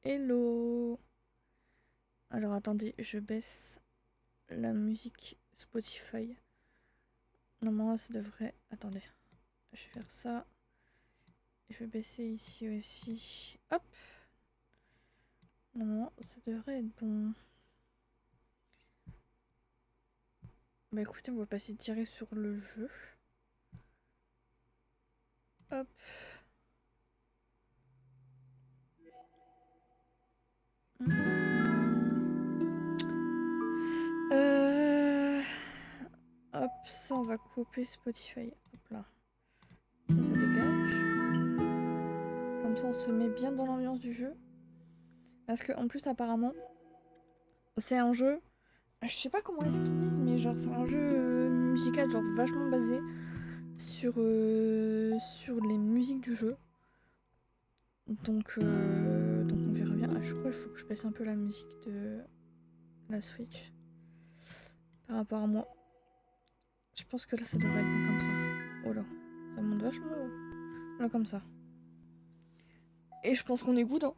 Hello. Alors attendez, je baisse la musique Spotify. Normalement ça devrait... Attendez, je vais faire ça. Je vais baisser ici aussi. Hop. Normalement ça devrait être bon. Bah écoutez, on va passer direct sur le jeu. Hop. Hop, ça on va couper Spotify. Hop là. Ça dégage. Comme ça on se met bien dans l'ambiance du jeu. Parce que en plus apparemment, c'est un jeu... Je sais pas comment est-ce qu'ils disent, mais genre c'est un jeu musical genre vachement basé sur les musiques du jeu. Donc on verra bien. Je crois qu'il faut que je baisse un peu la musique de la Switch par rapport à moi. Je pense que là ça devrait être bon comme ça. Oh là, ça monte vachement haut. Là comme ça. Et je pense qu'on est good. Hein.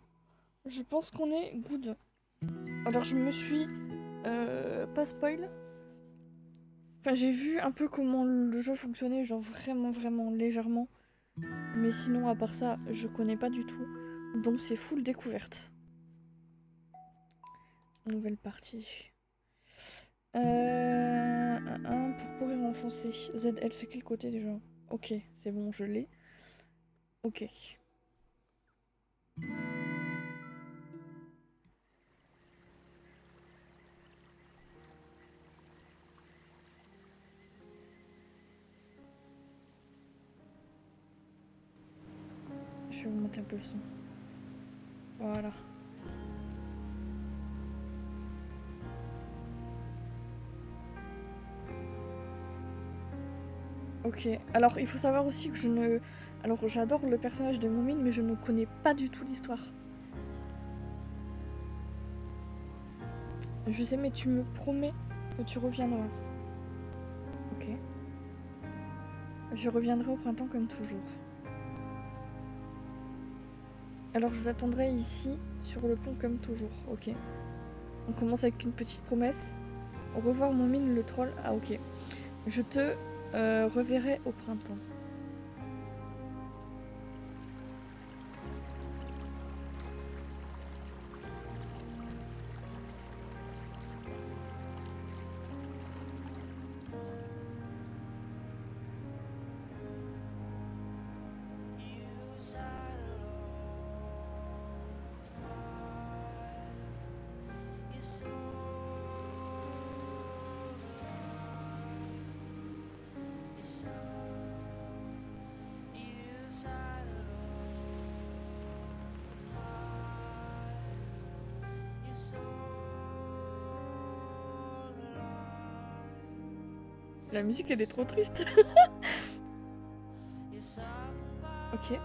Je pense qu'on est good. Alors je me suis pas spoil. Enfin j'ai vu un peu comment le jeu fonctionnait, genre vraiment légèrement. Mais sinon à part ça, je connais pas du tout. Donc c'est full découverte. Nouvelle partie. Pour courir enfoncer. ZL, c'est quel côté déjà? Ok, c'est bon, je l'ai. Ok. Je vais monter un peu le son. Voilà. Ok, alors il faut savoir aussi que je ne... Alors j'adore le personnage de Moomin, mais je ne connais pas du tout l'histoire. Je sais, mais tu me promets que tu reviendras. Ok. Je reviendrai au printemps comme toujours. Alors je vous attendrai ici, sur le pont comme toujours, ok. On commence avec une petite promesse. Au revoir mon mine le troll. Ah ok. Je te reverrai au printemps. La musique elle est trop triste. Ok.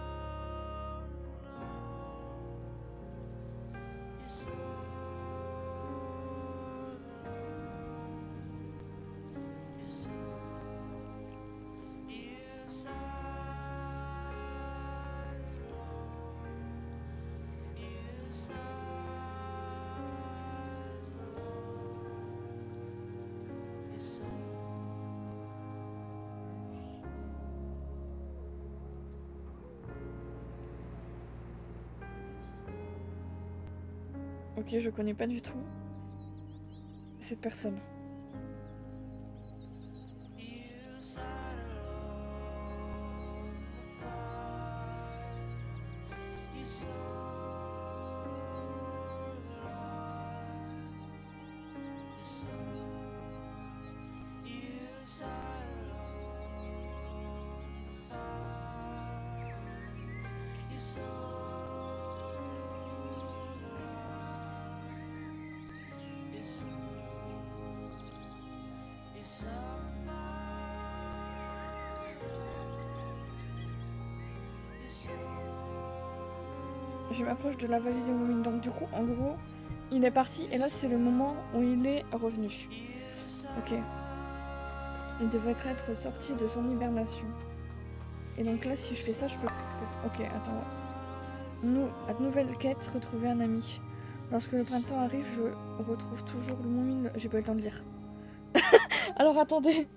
Ok, je connais pas du tout cette personne. Je m'approche de la vallée des Moumines. Donc du coup, en gros, il est parti et là c'est le moment où il est revenu. Ok. Il devrait être sorti de son hibernation. Et donc là, si je fais ça, je peux... Ok, attends. Nouvelle quête, retrouver un ami. Lorsque le printemps arrive, je retrouve toujours le mont. J'ai pas eu le temps de lire. Alors attendez.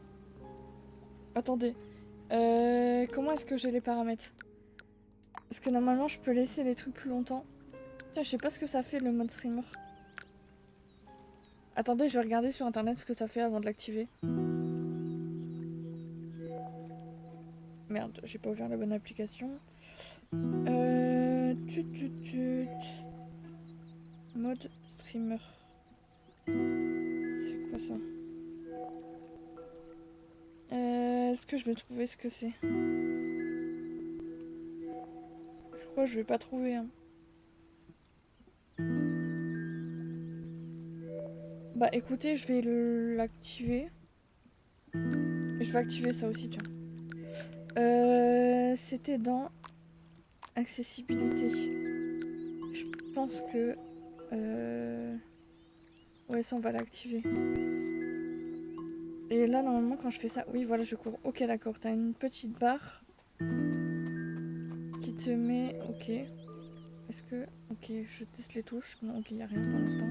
Attendez. Comment est-ce que j'ai les paramètres? Parce que normalement je peux laisser les trucs plus longtemps. Tiens, je sais pas ce que ça fait le mode streamer. Attendez, je vais regarder sur internet ce que ça fait avant de l'activer. Merde, j'ai pas ouvert la bonne application. Mode streamer. C'est quoi ça? Est-ce que je vais trouver ce que c'est? Je crois que je vais pas trouver. Hein. Bah écoutez, je vais l'activer. Et je vais activer ça aussi, tiens. C'était dans accessibilité. Je pense que... Ouais, ça on va l'activer. Et là, normalement, quand je fais ça... Oui, voilà, je cours. Ok, d'accord. T'as une petite barre qui te met... Ok. Est-ce que... Ok, je teste les touches. Non, ok, y a rien pour l'instant.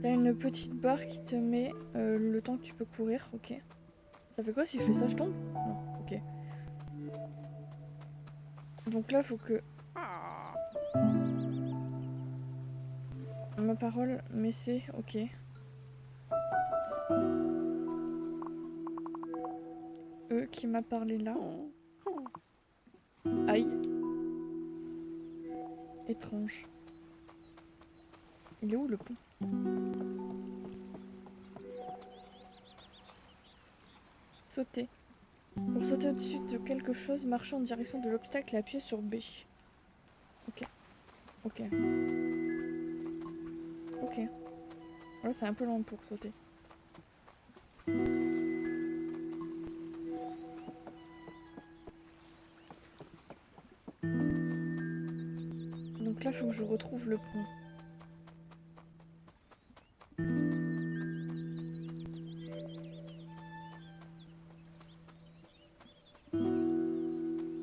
T'as une petite barre qui te met le temps que tu peux courir. Ok. Ça fait quoi si je fais ça? Je tombe? Non, ok. Donc là, faut que... Ma parole, mais c'est... Ok. Qui m'a parlé là. Aïe. Étrange. Il est où le pont? Sauter. Pour sauter au-dessus de quelque chose, marcher en direction de l'obstacle et appuyer sur B. Ok. Ok. Ok. Ouais, c'est un peu long pour sauter. Donc là, faut que je retrouve le pont.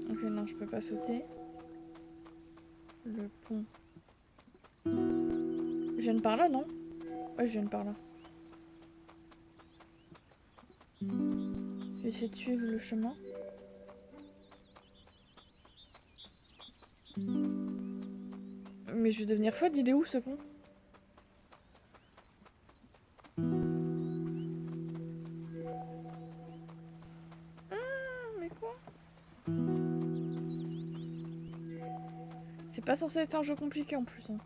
Ok, non, je peux pas sauter. Le pont. Je viens par là, non? Ouais, je viens par là. Je vais essayer de suivre le chemin. Mais je vais devenir folle, il est où ce pont? Ah, mais quoi? C'est pas censé être un jeu compliqué en plus. Hein.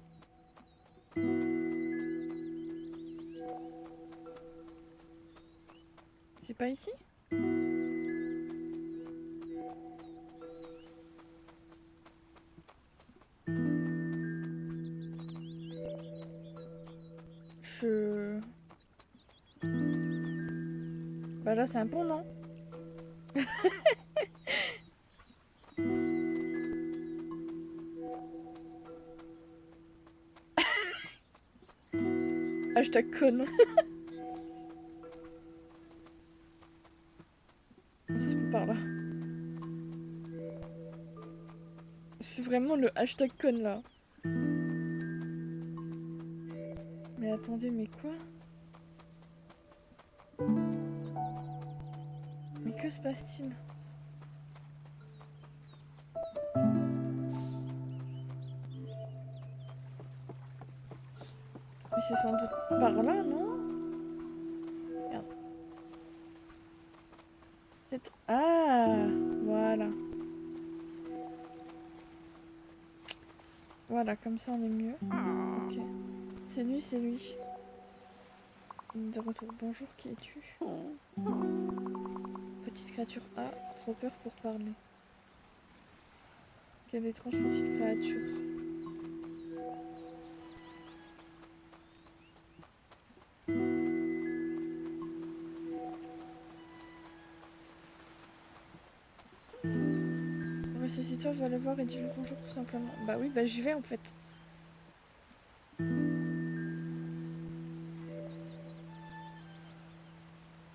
C'est pas ici? Bah là c'est un pont, non? Hashtag conne. C'est par là. C'est vraiment le hashtag conne là. Mais attendez, mais quoi? Mais que se passe-t-il? Mais c'est sans doute par là, non? Merde. Peut-être... Ah, voilà. Voilà, comme ça on est mieux. Ok. C'est lui, c'est lui. De retour. Bonjour, qui es-tu? Petite créature A, trop peur pour parler. Quelle étrange petite créature. Ressaisis-toi, va le voir et dis-lui bonjour tout simplement. Bah oui, bah j'y vais en fait.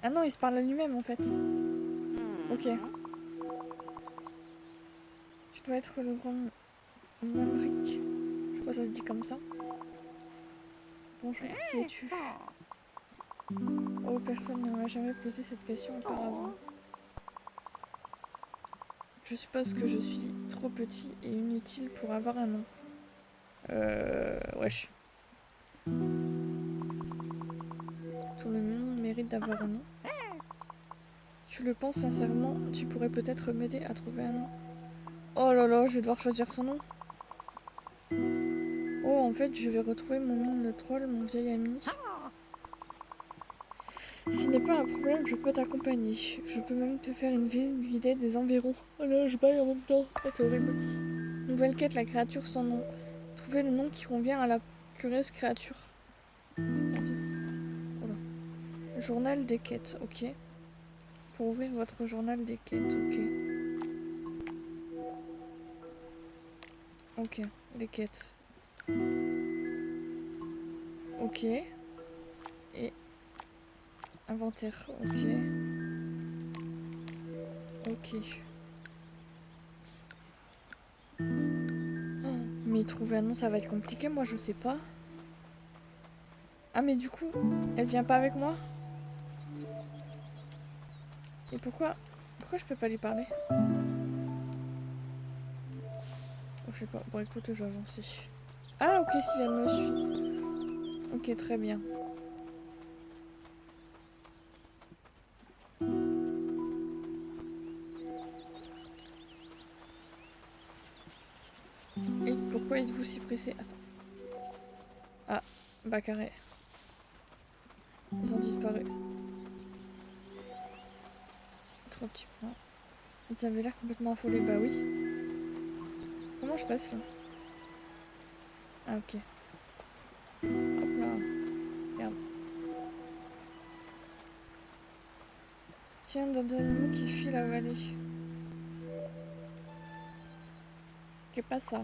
Ah non, il se parle à lui-même en fait. Ok. Je dois être le grand... Mamric. Je crois que ça se dit comme ça. Bonjour, qui es-tu? Oh, personne ne m'a jamais posé cette question auparavant. Je suppose que je suis trop petit et inutile pour avoir un nom. Wesh. Tout le monde mérite d'avoir un nom. Tu le penses sincèrement? Tu pourrais peut-être m'aider à trouver un nom. Oh là là, je vais devoir choisir son nom. Oh, en fait, je vais retrouver mon mine le troll, mon vieil ami. S'il n'est pas un problème, je peux t'accompagner. Je peux même te faire une visite guidée des environs. Oh là, je baille en même temps. Oh, c'est horrible. Nouvelle quête, la créature sans nom. Trouver le nom qui convient à la curieuse créature. Attendez. Oh là. Journal des quêtes, ok. Pour ouvrir votre journal des quêtes, ok. Ok, les quêtes. Ok. Et inventaire, ok. Ok. Oh, mais trouver un nom, ça va être compliqué, moi je sais pas. Ah mais du coup, elle vient pas avec moi? Et pourquoi je peux pas lui parler? Oh, je sais pas. Bon écoute, je vais avancer. Ah ok, si elle me suit. Ok, très bien. Et pourquoi êtes-vous si pressé? Attends. Ah, bah carré. Ils ont disparu. Trois petits points. Ils avaient l'air complètement affolés. Bah oui. Comment je passe là? Ah ok. Hop là. Regarde. Tiens, d'un animal qui fuit la vallée. Qu'est pas ça?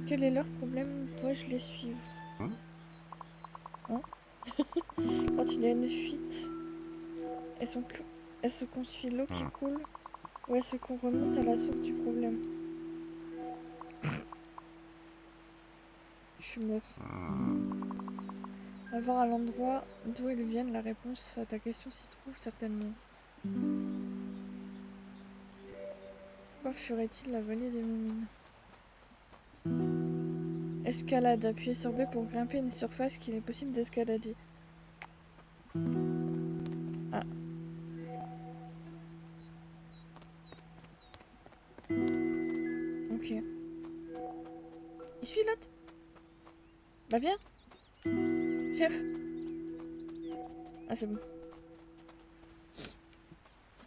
Quel est leur problème? Dois-je les suivre? Hein? Quand il y a une fuite, est-ce qu'on suit l'eau qui coule? Ou est-ce qu'on remonte à la source du problème? Je suis mort. Va voir à l'endroit d'où ils viennent, la réponse à ta question s'y trouve certainement. Pourquoi ferait-il la vallée des Moumines? Escalade. Appuyez sur B pour grimper une surface qu'il est possible d'escalader. Ah. Ok. Il suit l'autre. Bah viens. Chef. Ah c'est bon.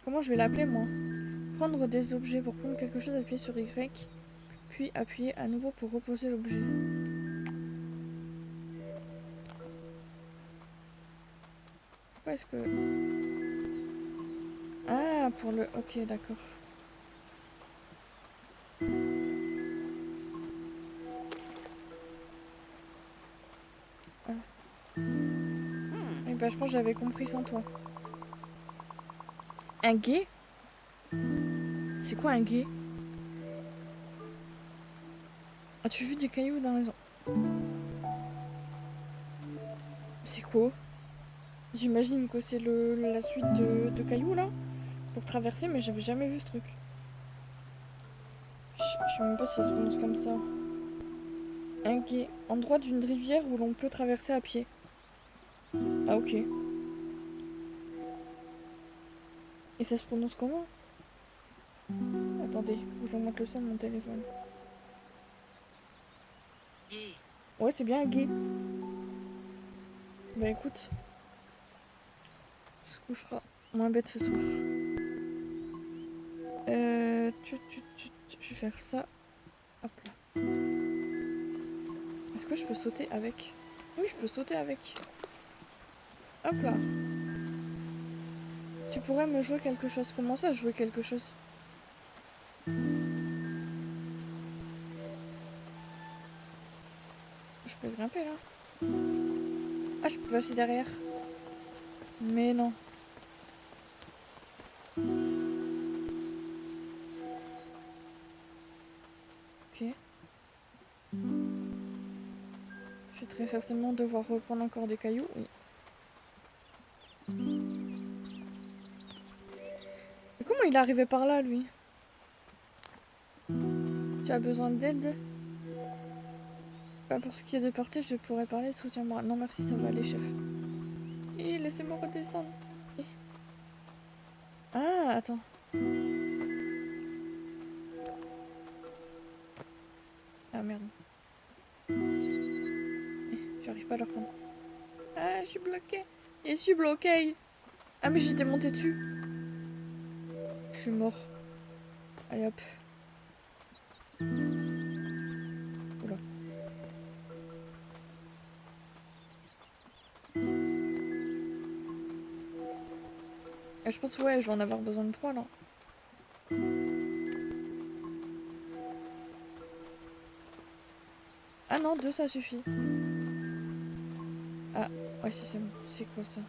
Comment je vais l'appeler moi? Prendre des objets. Pour prendre quelque chose, appuyez sur Y. Puis appuyez à nouveau pour reposer l'objet. Pourquoi est-ce que... Ah, pour le... Ok, d'accord. Ah. Et bah je pense que j'avais compris sans toi. Un guet? C'est quoi un guet? As-tu vu des cailloux dans la maison? C'est quoi? J'imagine que c'est la suite de cailloux là pour traverser, mais j'avais jamais vu ce truc. Je sais même pas si ça se prononce comme ça. Un gué, endroit d'une rivière où l'on peut traverser à pied. Ah ok. Et ça se prononce comment? Attendez, faut que je remonte le son de mon téléphone. Ouais, c'est bien un gué. Bah écoute, se couchera moins bête ce soir. Je vais faire ça. Hop là. Est-ce que je peux sauter avec? Oui, je peux sauter avec. Hop là. Tu pourrais me jouer quelque chose. Comment ça, jouer quelque chose? Je peux grimper là? Ah, je peux passer derrière. Mais non. très certainement devoir reprendre encore des cailloux. Oui. Mais comment il est arrivé par là, lui? Tu as besoin d'aide? Pour ce qui est de porter, je pourrais parler, soutiens-moi. Non merci, ça va aller, chef. Et laissez-moi redescendre. Et... Ah, attends. Ah merde. J'arrive pas à le reprendre. Ah, je suis bloquée. Je suis bloquée. Ah mais j'étais montée dessus. Je suis mort. Allez hop. Oula. Et je pense que ouais, je vais en avoir besoin de 3 là. Ah non, 2 ça suffit. Ah, ouais si c'est bon. C'est quoi ça?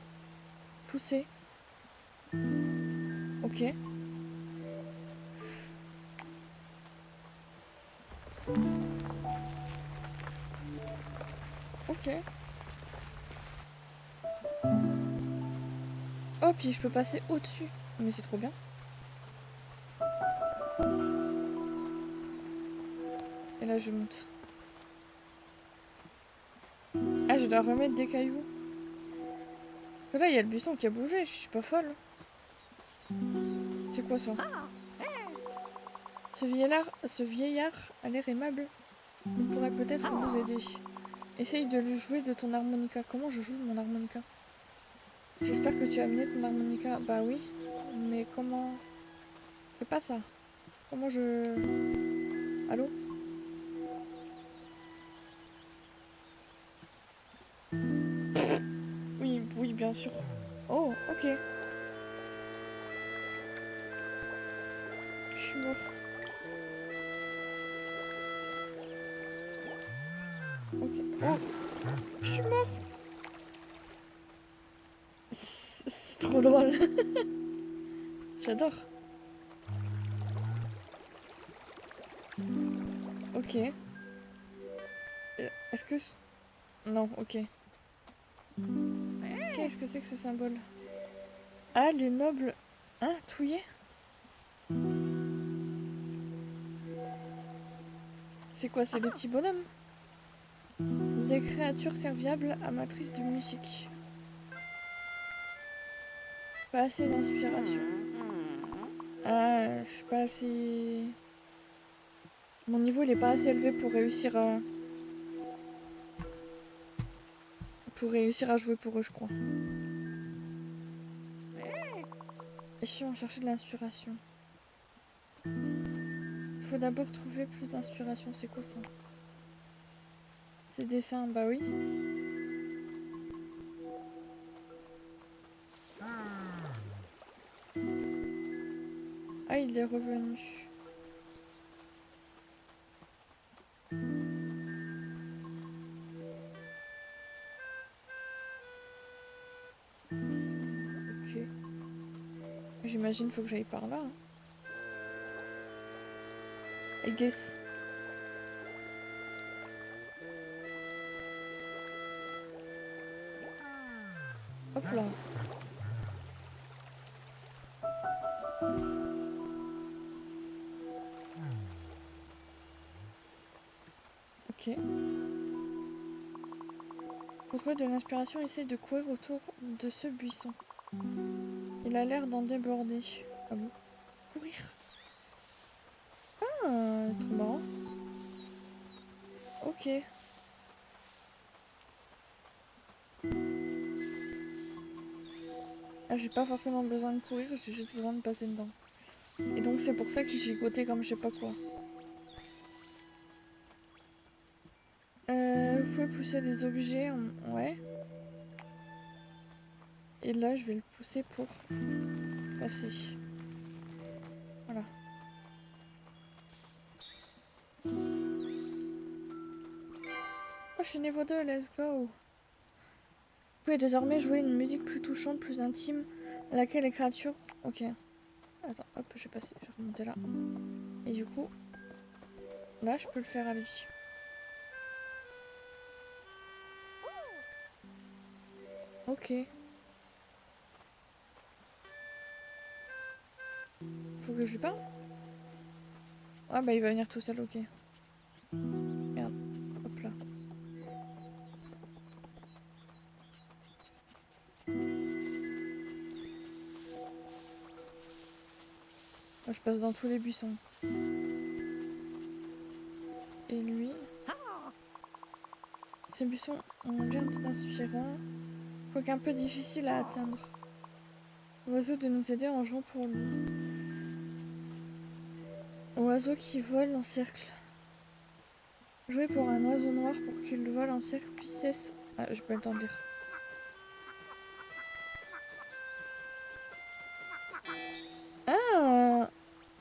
Pousser. Ok. Ok. Oh, puis je peux passer au-dessus. Mais c'est trop bien. Et là, je monte. Ah, je dois remettre des cailloux. Parce que là, il y a le buisson qui a bougé. Je suis pas folle. C'est quoi ça? Ce vieillard a l'air aimable. Il pourrait peut-être nous aider. Essaye de le jouer de ton harmonica. Comment je joue de mon harmonica? J'espère que tu as amené ton harmonica. Bah oui. Mais comment... C'est pas ça. Comment je... Allô? Oui, oui, bien sûr. Oh, ok. Je suis mort. Ok. Oh, je suis mort. C'est trop drôle. J'adore. Ok. Est-ce que... Non, ok. Qu'est-ce que c'est que ce symbole? Ah, les nobles... Hein, touillés? C'est quoi, c'est des petits bonhommes? Des créatures serviables amatrices de musique. Pas assez d'inspiration. Ah, je suis pas assez... Mon niveau, il est pas assez élevé pour réussir à... jouer pour eux, je crois. Et si on cherchait de l'inspiration? Il faut d'abord trouver plus d'inspiration. C'est quoi ça? Ces dessins, bah oui. Ah, il est revenu. Ok. J'imagine qu'il faut que j'aille par là. Hein. I guess. Hop là. Ok. Pour trouver de l'inspiration, essaye de courir autour de ce buisson. Il a l'air d'en déborder. Ah bon? Courir. Ah, c'est trop marrant. Ok. Ah, j'ai pas forcément besoin de courir, j'ai juste besoin de passer dedans. Et donc c'est pour ça que j'ai gigoté comme je sais pas quoi. Vous pouvez pousser des objets, ouais. Et là je vais le pousser pour passer. Voilà. Oh, je suis niveau 2, let's go. Vous pouvez désormais jouer une musique plus touchante, plus intime, à laquelle les créatures... Ok. Attends, hop, je vais passer, je vais remonter là. Et du coup, là je peux le faire à lui. Ok. Faut que je lui parle? Ah bah il va venir tout seul, ok. Merde. Hop là. Moi, je passe dans tous les buissons. Et lui... Ces buissons ont l'air inspirants, quoique un peu difficiles à atteindre. L'oiseau de nous aider en jouant pour lui. Oiseau qui vole en cercle. Jouer pour un oiseau noir pour qu'il vole en cercle puis cesse... Ah, j'ai pas le temps de lire. Ah,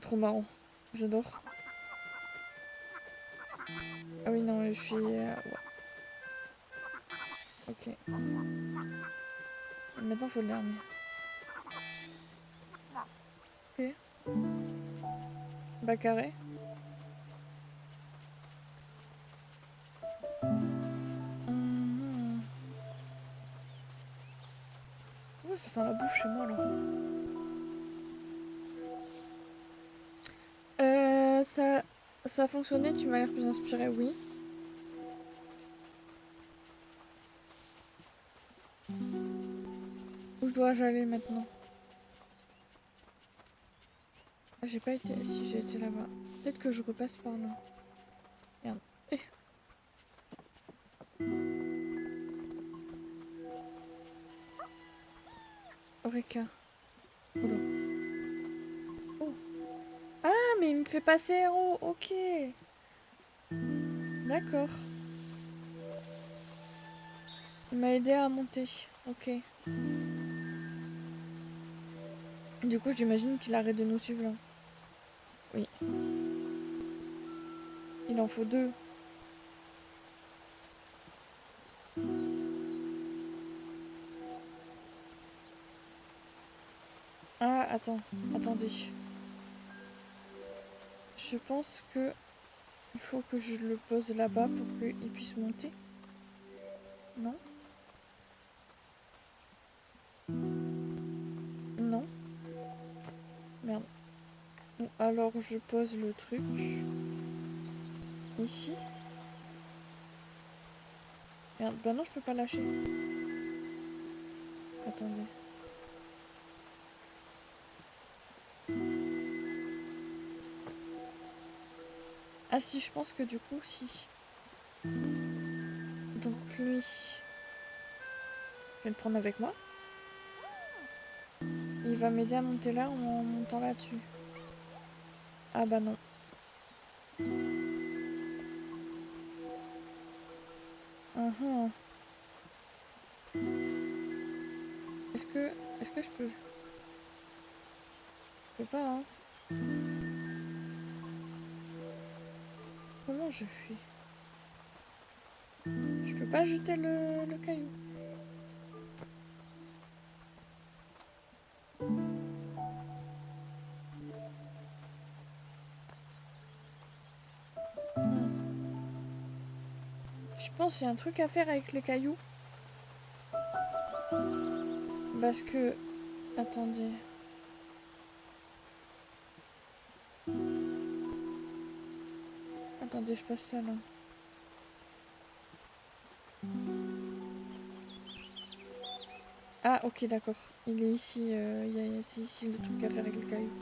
trop marrant. J'adore. Ah oui, non, je suis... ouais. Ok. Maintenant, faut le dernier. Ok. Bas carré. Mhm. Oh, ça sent la bouffe chez moi, là. Ça a fonctionné, tu m'as l'air plus inspiré, oui. Où dois-je aller maintenant? Ah, j'ai pas été... Si, j'ai été là-bas. Peut-être que je repasse par là. Merde. Eh. Eureka. Oula. Oh. Ah, mais il me fait passer héros. Ok. D'accord. Il m'a aidé à monter. Ok. Du coup, j'imagine qu'il arrête de nous suivre là. Oui. Il en faut 2. Ah, attends. Attendez. Je pense que... Il faut que je le pose là-bas pour qu'il puisse monter. Non? Non? Merde. Bon, alors je pose le truc. Ici. Merde, bah non, je peux pas lâcher. Attendez. Ah si, je pense que du coup, si. Donc lui... Je vais le prendre avec moi. Il va m'aider à monter là en montant là-dessus. Ah bah non. Uh-huh. Est-ce que je peux... Je peux pas, hein. Comment je fais? Je peux pas jeter le caillou. Je pense qu'il y a un truc à faire avec les cailloux. Parce que... Attendez. Attendez, je passe ça là. Ah, ok, d'accord. Il est ici. C'est ici le truc à faire avec les cailloux.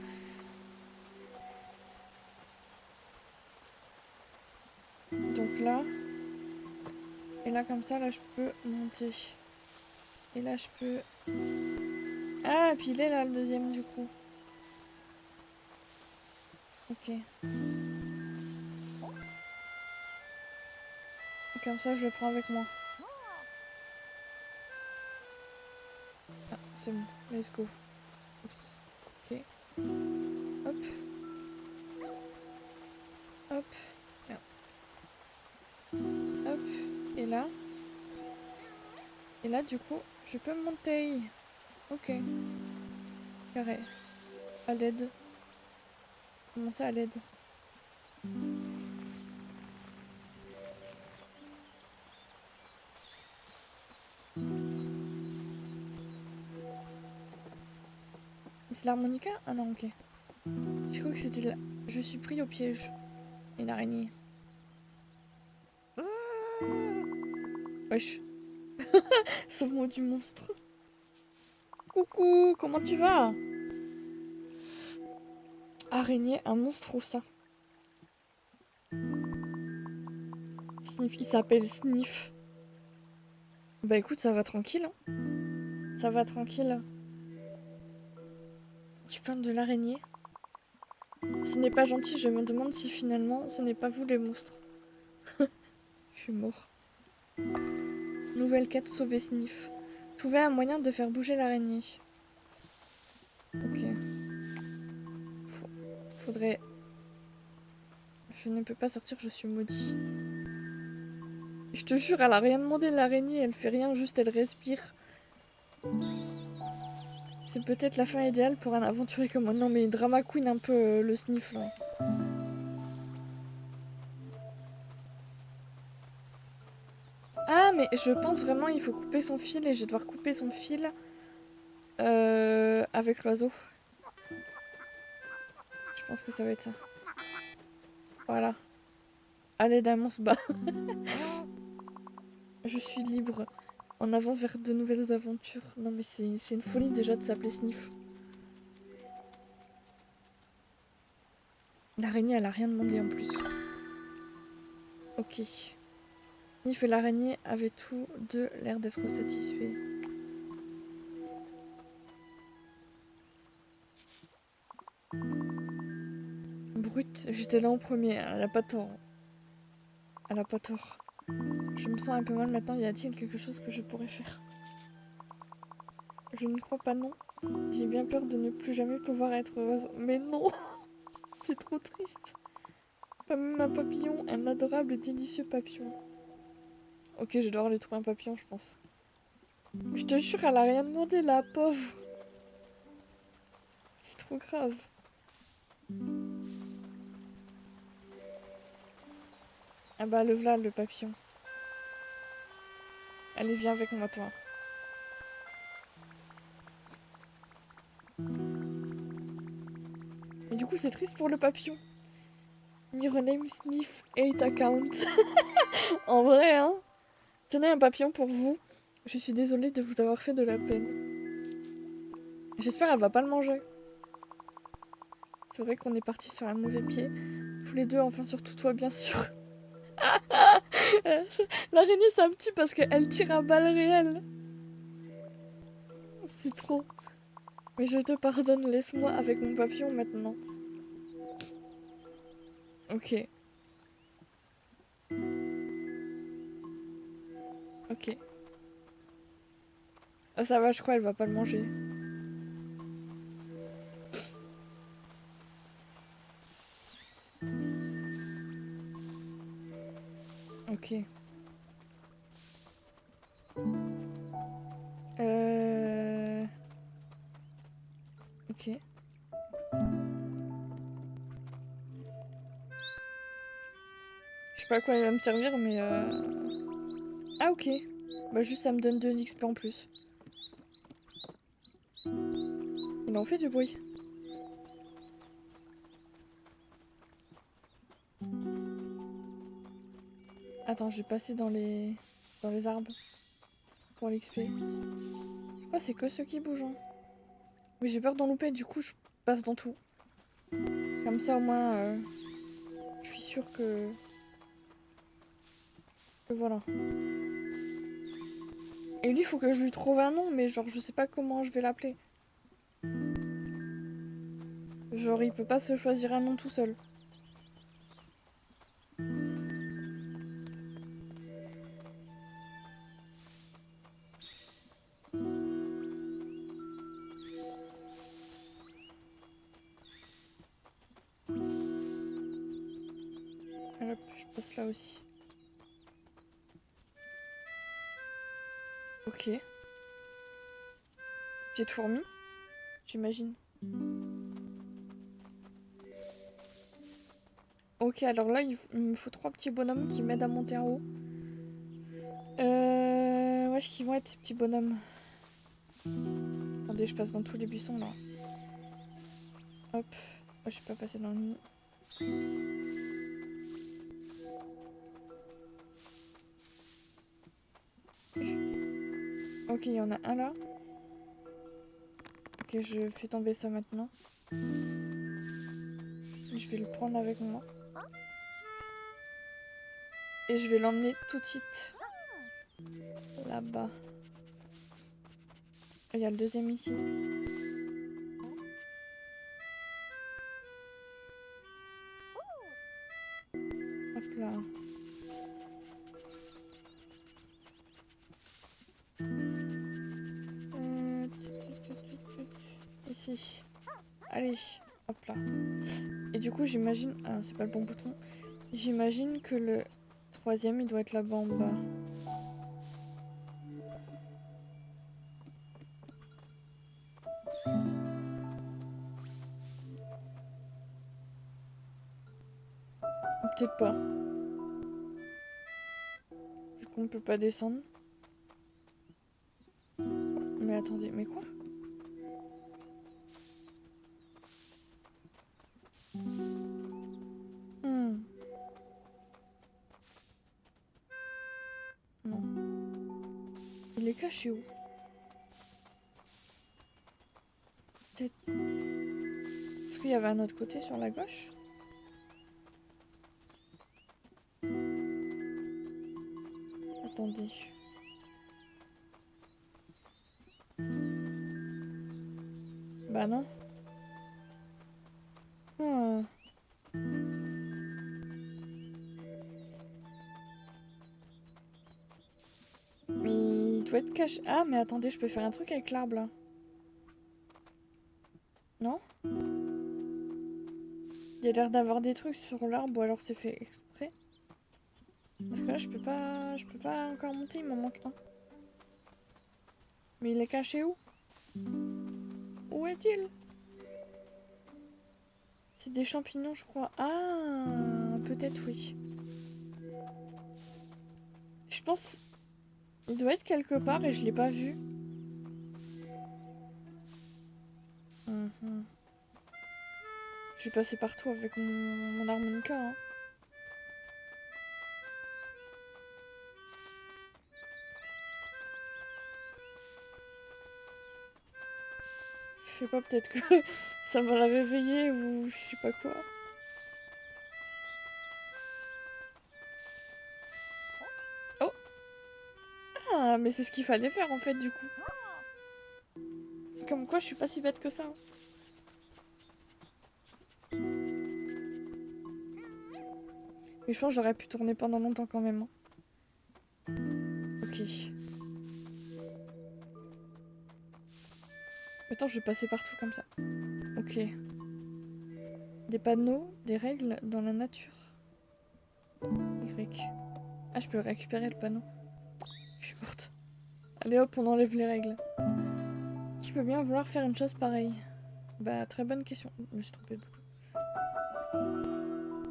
Donc là. Et là, comme ça, là, je peux monter. Et là, je peux... Ah, puis il est là, le deuxième, du coup. Ok. Et comme ça, je le prends avec moi. Ah, c'est bon. Let's go. Oups. Ok. Hop. Hop. Merde. Hop. Et là. Et là, du coup, je peux monter. Ok. Carré. À l'aide. Comment ça, à l'aide? C'est l'harmonica? Ah non, ok. Je crois que c'était là. Je suis pris au piège. Une araignée. Wesh. Sauve-moi du monstre. Coucou, comment tu vas? Araignée, un monstre ou ça? Sniff, il s'appelle Sniff. Bah écoute, ça va tranquille. Hein. Ça va tranquille. Tu parles de l'araignée? Ce n'est pas gentil, je me demande si finalement ce n'est pas vous les monstres. Je suis mort. Nouvelle quête, sauver Sniff. Trouver un moyen de faire bouger l'araignée. Ok. Faudrait... Je ne peux pas sortir, je suis maudit. Je te jure, elle a rien demandé l'araignée, elle fait rien, juste elle respire. C'est peut-être la fin idéale pour un aventurier comme moi. Non mais drama queen un peu le Sniff là. Ah mais je pense vraiment il faut couper son fil et je vais devoir couper son fil avec l'oiseau. Je pense que ça va être ça. Voilà. Allez Damon se bat. Je suis libre. En avant vers de nouvelles aventures. Non mais c'est une folie déjà de s'appeler Sniff. L'araignée elle a rien demandé en plus. Ok. Sniff et l'araignée avaient tous deux l'air d'être satisfaits. Brute, j'étais là en premier, elle a pas tort. Elle a pas tort. Je me sens un peu mal maintenant, y a-t-il quelque chose que je pourrais faire? Je ne crois pas, non. J'ai bien peur de ne plus jamais pouvoir être heureuse. Mais non. C'est trop triste. Pas même un papillon, un adorable et délicieux papillon. Ok, je dois devoir lui trouver un papillon, je pense. Je te jure, elle a rien demandé, la pauvre. C'est trop grave. Ah bah, le voilà, le papillon. Allez, viens avec moi, toi. Et du coup, c'est triste pour le papillon. Your name sniff 8 account. En vrai, hein. Tenez un papillon pour vous. Je suis désolée de vous avoir fait de la peine. J'espère qu'elle va pas le manger. C'est vrai qu'on est parti sur un mauvais pied. Tous les deux, enfin surtout toi, bien sûr. L'araignée, c'est un petit parce qu'elle tire à balles réelles. C'est trop. Mais je te pardonne, laisse-moi avec mon papillon maintenant. Ok. Ok. Ah, ça va, je crois, elle va pas le manger. Ok. Ok. Je sais pas à quoi elle va me servir, mais Ah ok. Bah juste ça me donne 2 XP en plus. Il en fait du bruit. Attends, je vais passer dans les arbres pour l'XP. Je crois que c'est que ceux qui bougent. Hein. Oui, j'ai peur d'en louper, du coup je passe dans tout. Comme ça au moins, je suis sûre que voilà. Et lui, il faut que je lui trouve un nom, mais genre je sais pas comment je vais l'appeler. Genre il peut pas se choisir un nom tout seul. Hop, je passe là aussi. Ok. Pied de fourmi, j'imagine. Ok, alors là, il me faut 3 petits bonhommes qui m'aident à monter en haut. Où est-ce qu'ils vont être, ces petits bonhommes? Attendez, je passe dans tous les buissons, là. Hop. Oh, je suis pas passée dans le nid. Ok, il y en a un là. Ok, je fais tomber ça maintenant. Je vais le prendre avec moi. Et je vais l'emmener tout de suite là-bas. Il y a le deuxième ici. Hop là. Ici. Allez. Hop là. Et du coup, j'imagine... Ah, c'est pas le bon bouton. J'imagine que le troisième, il doit être là-bas en bas. Ou peut-être pas. Du coup, on peut pas descendre. Mais attendez, mais quoi? Non. Il est caché où? Peut-être... Est-ce qu'il y avait un autre côté sur la gauche? Attendez. Bah non. Ah. Mais il doit être caché. Ah, mais attendez, je peux faire un truc avec l'arbre là. Non? Il y a l'air d'avoir des trucs sur l'arbre ou alors c'est fait exprès. Parce que là, je peux pas encore monter, il m'en manque un. Mais il est caché où? Où est-il? C'est des champignons, je crois. Ah, peut-être oui. Je pense... Il doit être quelque part et je l'ai pas vu. Je vais passer partout avec mon harmonica. Hein. Je sais pas, peut-être que ça va la réveiller ou je sais pas quoi. Oh! Ah, mais c'est ce qu'il fallait faire en fait du coup. Comme quoi, je suis pas si bête que ça. Hein. Mais je pense que j'aurais pu tourner pendant longtemps quand même. Hein. Ok. Attends, je vais passer partout comme ça. Ok. Des panneaux, des règles dans la nature. Y. Ah, je peux récupérer le panneau. Je suis morte. Allez hop, on enlève les règles. Qui peut bien vouloir faire une chose pareille? Bah, très bonne question. Je me suis trompée de bouton.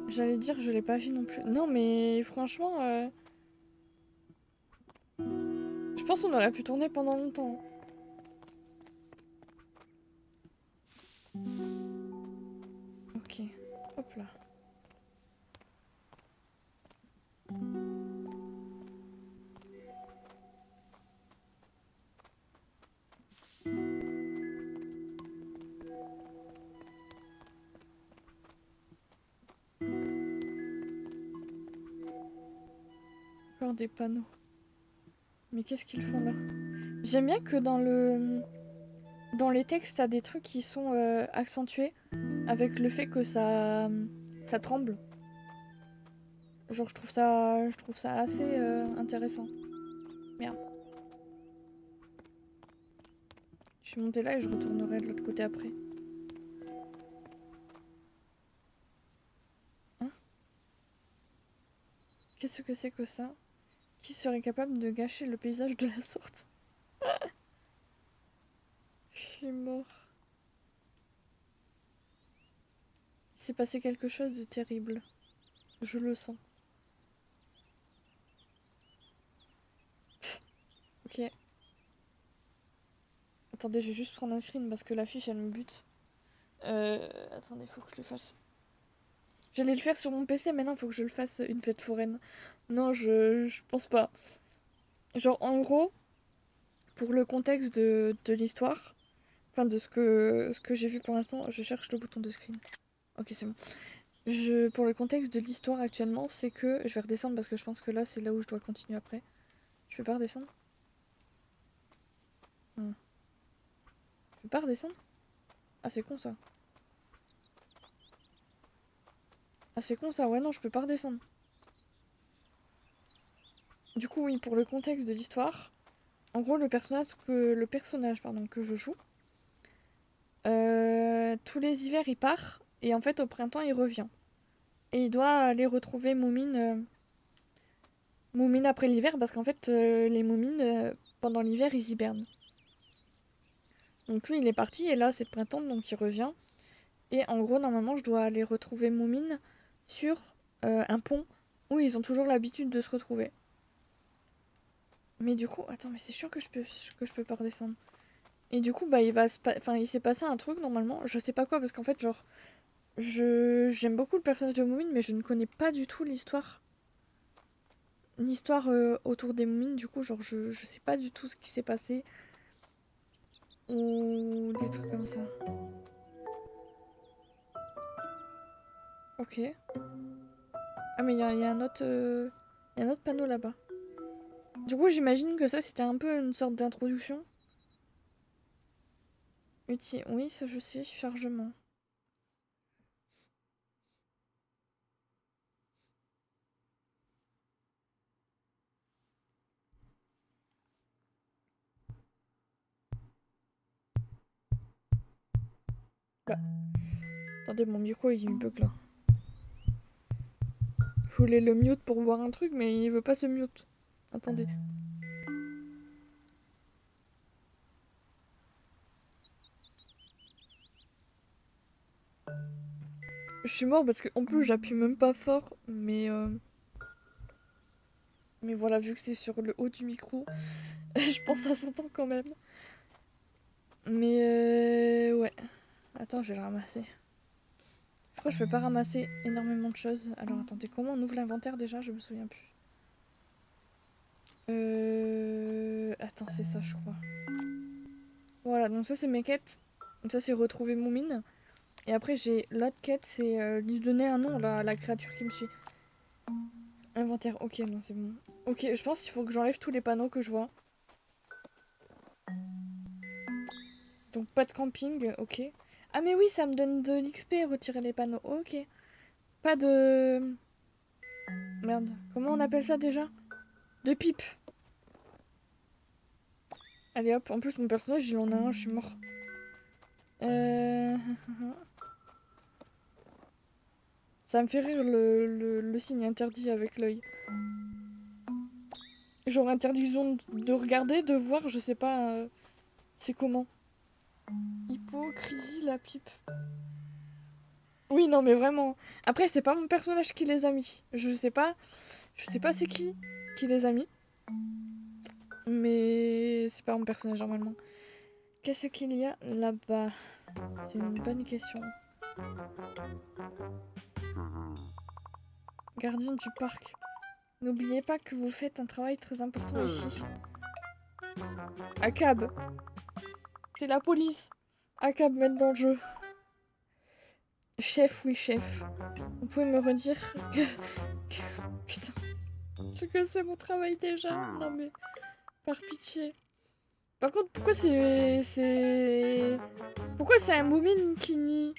J'allais dire, je l'ai pas vu non plus. Non, mais franchement, je pense qu'on aurait pu tourner pendant longtemps. Ok, hop là. Encore des panneaux. Mais qu'est-ce qu'ils font là? J'aime bien que dans les textes, t'as des trucs qui sont accentués avec le fait que ça tremble. Genre, je trouve ça assez intéressant. Merde. Je suis montée là et je retournerai de l'autre côté après. Hein? Qu'est-ce que c'est que ça? Qui serait capable de gâcher le paysage de la sorte? Je suis mort. Il s'est passé quelque chose de terrible. Je le sens. Ok. Attendez, je vais juste prendre un screen parce que l'affiche elle me bute. Attendez, faut que je le fasse. J'allais le faire sur mon PC, maintenant faut que je le fasse une fête foraine. Non, je pense pas. Genre, en gros, pour le contexte de l'histoire, enfin de ce que j'ai vu pour l'instant, je cherche le bouton de screen. Ok, c'est bon. Pour le contexte de l'histoire actuellement, c'est que je vais redescendre parce que je pense que là, c'est là où je dois continuer après. Je peux pas redescendre? Non. Je peux pas redescendre? Ah, c'est con ça. Ah, c'est con ça, ouais, non, je peux pas redescendre. Du coup, oui, pour le contexte de l'histoire, en gros, le personnage pardon, que je joue, tous les hivers, il part, et en fait, au printemps, il revient. Et il doit aller retrouver Moumine après l'hiver, parce qu'en fait, les Moumines, pendant l'hiver, ils hibernent. Donc lui, il est parti, et là, c'est le printemps, donc il revient. Et en gros, normalement, je dois aller retrouver Moumine sur un pont où ils ont toujours l'habitude de se retrouver. Mais du coup, attends, mais c'est sûr que je peux pas redescendre. Et du coup, bah, il s'est passé un truc normalement. Je sais pas quoi, parce qu'en fait, genre, j'aime beaucoup le personnage de Moumine, mais je ne connais pas du tout l'histoire autour des Moumines. Du coup, genre, je sais pas du tout ce qui s'est passé. Ou des trucs comme ça. Ok. Ah, mais il y a un autre, y a un autre panneau là-bas. Du coup, j'imagine que ça, c'était un peu une sorte d'introduction. Utile. Oui, ça je sais. Chargement. Bah. Attendez, mon micro il bug là. Je voulais le mute pour voir un truc, mais il veut pas se mute. Attendez. Je suis mort parce que en plus j'appuie même pas fort, mais voilà, vu que c'est sur le haut du micro, je pense que ça s'entend quand même. Mais ouais. Attends, je vais le ramasser. Je crois que je peux pas ramasser énormément de choses. Alors attendez, comment on ouvre l'inventaire déjà? Je me souviens plus. Attends, c'est ça, je crois. Voilà, donc ça c'est mes quêtes. Donc ça c'est retrouver Moumine. Et après j'ai l'autre quête, c'est lui donner un nom à la créature qui me suit. Inventaire, ok, non c'est bon. Ok, je pense qu'il faut que j'enlève tous les panneaux que je vois. Donc pas de camping, ok. Ah mais oui, ça me donne de l'XP retirer les panneaux, ok. Pas de... Merde, comment on appelle ça déjà? De pipe. Allez hop, en plus mon personnage il en a un, je suis mort. Euh... Ça me fait rire le signe interdit avec l'œil. Genre interdiction de regarder, de voir, je sais pas... c'est comment? Hypocrisie la pipe. Oui, non mais vraiment. Après, c'est pas mon personnage qui les a mis. Je sais pas c'est qui les a mis. Mais c'est pas mon personnage normalement. Qu'est-ce qu'il y a là-bas? C'est une bonne question. Gardien du parc. N'oubliez pas que vous faites un travail très important ici. ACAB. C'est la police. ACAB mettre dans le jeu. Chef, oui chef. Vous pouvez me redire Putain. C'est que c'est mon travail déjà. Non mais... Par pitié. Par contre, pourquoi c'est... Pourquoi c'est un Moumine qui nie...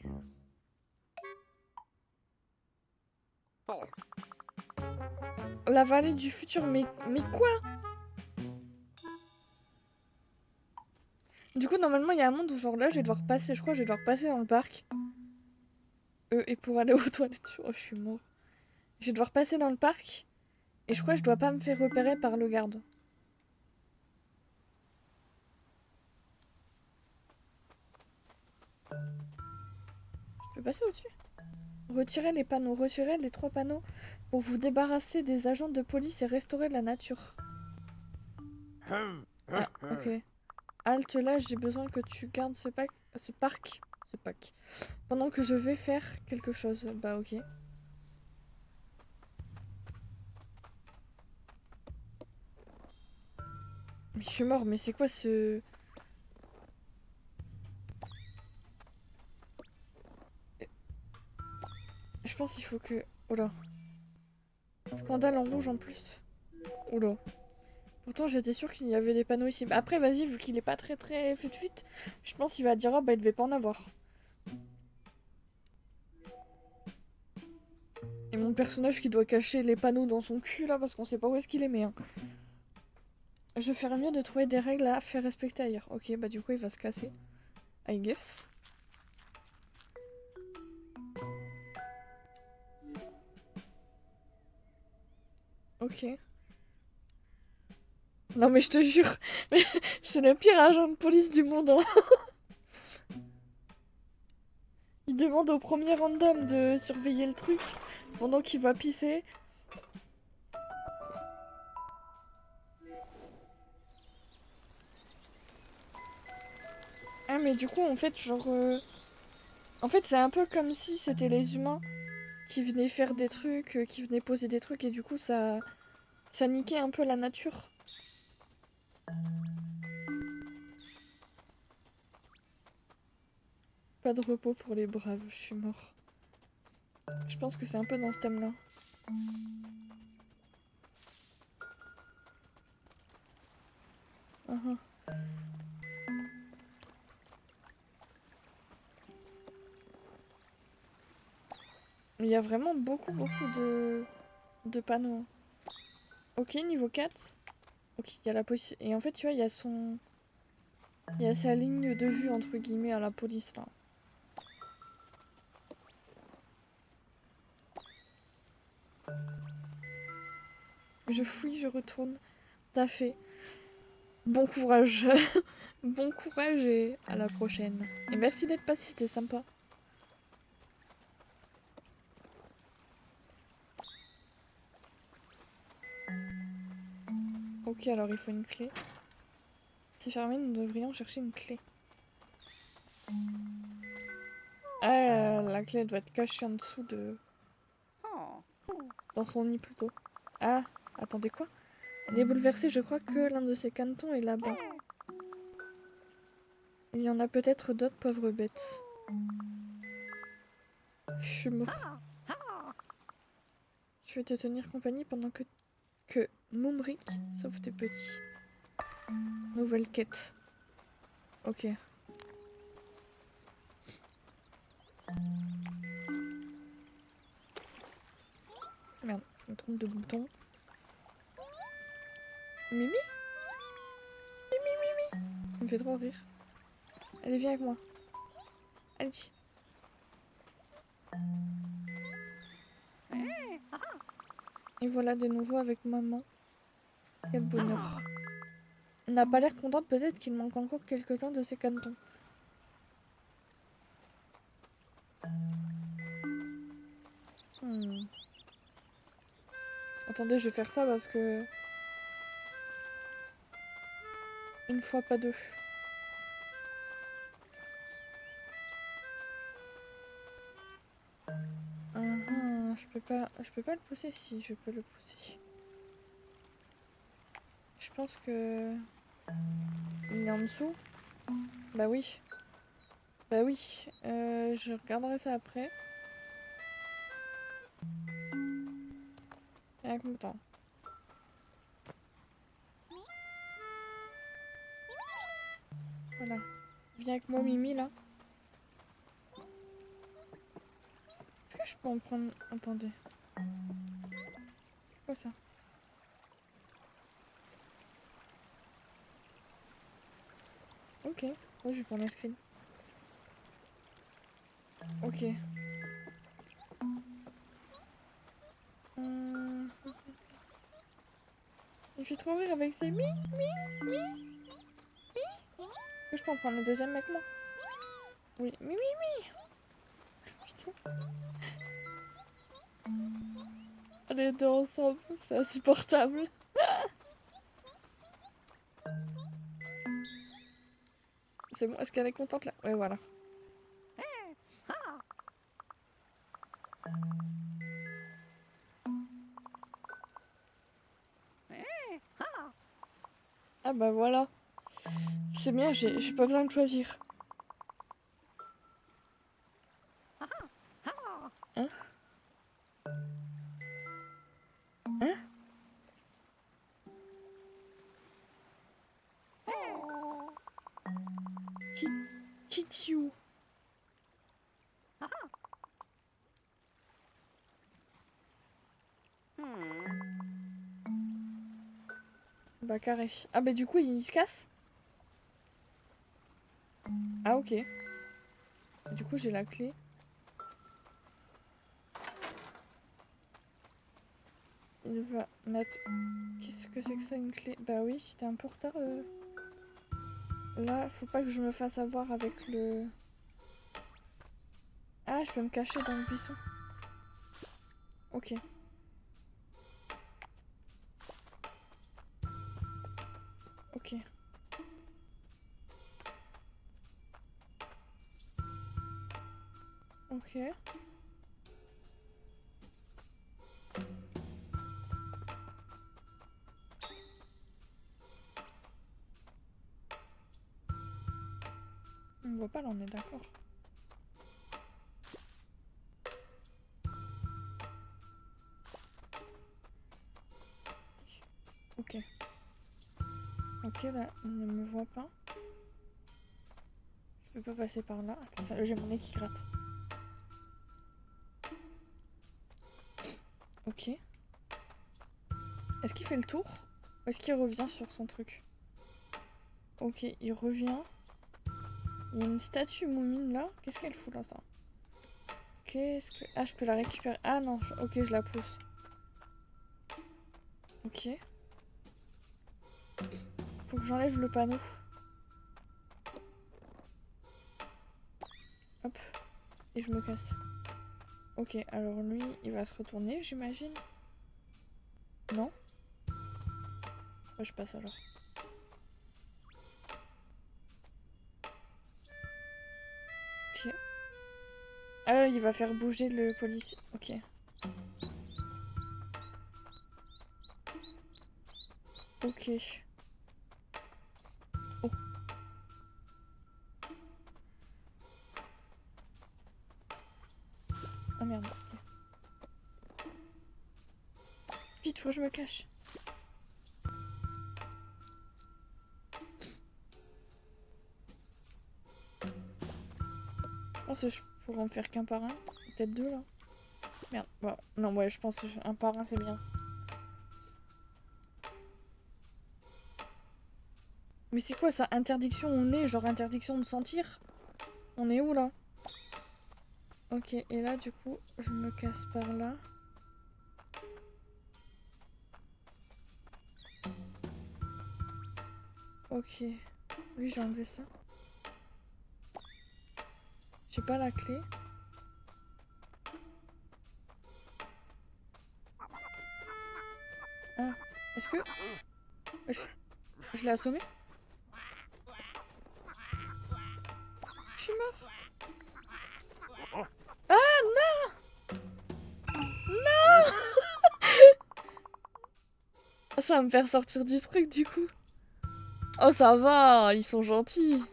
La vallée du futur, mais quoi? Du coup, normalement, il y a un monde où genre là, je vais devoir passer, je crois que je vais devoir passer dans le parc. Et pour aller aux toilettes, oh, je suis mort. Je vais devoir passer dans le parc. Et je crois que je dois pas me faire repérer par le garde. Je peux passer au-dessus? Retirez les panneaux, retirez les 3 panneaux pour vous débarrasser des agents de police et restaurer la nature. Ah, ok. Halte là, j'ai besoin que tu gardes ce parc ce pack. Pendant que je vais faire quelque chose. Bah ok. Mais je suis mort, mais c'est quoi ce... Je pense qu'il faut que... Oh là. Scandale en rouge en plus. Oh là. Pourtant j'étais sûre qu'il y avait des panneaux ici. Bah, après vas-y, vu qu'il est pas très fut-fut, je pense qu'il va dire oh bah il devait pas en avoir. Et mon personnage qui doit cacher les panneaux dans son cul là parce qu'on sait pas où est-ce qu'il les met. Hein. Je ferais mieux de trouver des règles à faire respecter ailleurs. Ok, bah du coup il va se casser. I guess. Ok. Non mais je te jure, c'est le pire agent de police du monde. Hein. Il demande au premier random de surveiller le truc pendant qu'il va pisser. Ah mais du coup en fait genre... En fait c'est un peu comme si c'était les humains qui venaient faire des trucs, qui venaient poser des trucs et du coup ça niquait un peu la nature. Pas de repos pour les braves, je suis mort. Je pense que c'est un peu dans ce thème-là. Uh-huh. Mais il y a vraiment beaucoup de panneaux. Ok, niveau 4. Ok, il y a la police. Et en fait, tu vois, il y a son... Il y a sa ligne de vue, entre guillemets, à la police, là. Je fouille, je retourne. T'as fait. Bon courage. Bon courage et à la prochaine. Et merci d'être passé, c'était sympa. Ok, alors il faut une clé. C'est fermé, nous devrions chercher une clé. Ah, la clé elle doit être cachée en dessous de... Dans son nid plutôt. Ah, attendez quoi? Elle est bouleversée, je crois que l'un de ces canetons est là-bas. Il y en a peut-être d'autres pauvres bêtes. Je suis mort. Je vais te tenir compagnie pendant que Mumrik sauve tes petits. Nouvelle quête. Ok. Merde, je me trompe de bouton. Mimi? Mimi, Mimi. Il me fait trop rire. Allez, viens avec moi. Allez. Et voilà de nouveau avec maman. Quel bonheur. Elle n'a pas l'air contente, peut-être qu'il manque encore quelques-uns de ses canetons. Attendez, je vais faire ça parce que... Une fois, pas deux. Je peux pas le pousser. Si, je peux le pousser. Je pense que... Il est en dessous. Bah oui. Bah oui. Je regarderai ça après. Et avec mon temps. Voilà. Viens avec moi, Mimi, là. Est-ce que je peux en prendre... Attendez. C'est quoi ça? Ok. Oh, je vais prendre un screen. Ok. Il fait trop rire avec ses mi. Je peux en prendre le deuxième avec moi. Oui, mi. Putain. Les deux ensemble, c'est insupportable. C'est bon, est-ce qu'elle est contente là? Ouais, voilà. Ah bah voilà. C'est bien, j'ai pas besoin de choisir. Hein? Hein? Kitiu. Bah carré. Ah bah du coup il se casse? Ah ok. Du coup j'ai la clé. Il va mettre... Qu'est-ce que c'est que ça une clé? Bah oui, si t'es un peu en retard. Là, faut pas que je me fasse avoir avec le... Ah, je peux me cacher dans le buisson. Ok. Ok. Ok. On voit pas là, on est d'accord. Ok. Ok, là, on ne me voit pas. Je peux pas passer par là. Attends, ça, j'ai mon nez qui gratte. Ok. Est-ce qu'il fait le tour? Ou est-ce qu'il revient sur son truc? Ok, il revient. Il y a une statue moumine là. Qu'est-ce qu'elle fout là, ça? Qu'est-ce que... Ah, je peux la récupérer. Ah non, ok, je la pousse. Ok. Faut que j'enlève le panneau. Hop. Et je me casse. Ok, alors lui, il va se retourner, j'imagine. Non? Ouais, je passe alors. Ok. Ah, il va faire bouger le policier. Ok. Ok. Oh. Ah merde. Ok. Vite, faut que je me cache. Je pense que je pourrais en faire qu'un par un. Peut-être deux là. Merde. Bon. Non, ouais, je pense qu'un par un c'est bien. Mais c'est quoi ça? Interdiction au nez? Genre interdiction de sentir? On est où là? Ok, et là du coup, je me casse par là. Ok. Oui, j'ai enlevé ça. J'ai pas la clé. Ah, est-ce que... Je l'ai assommé? Je suis mort. Ah non! Non! Ça va me faire sortir du truc du coup. Oh ça va, ils sont gentils.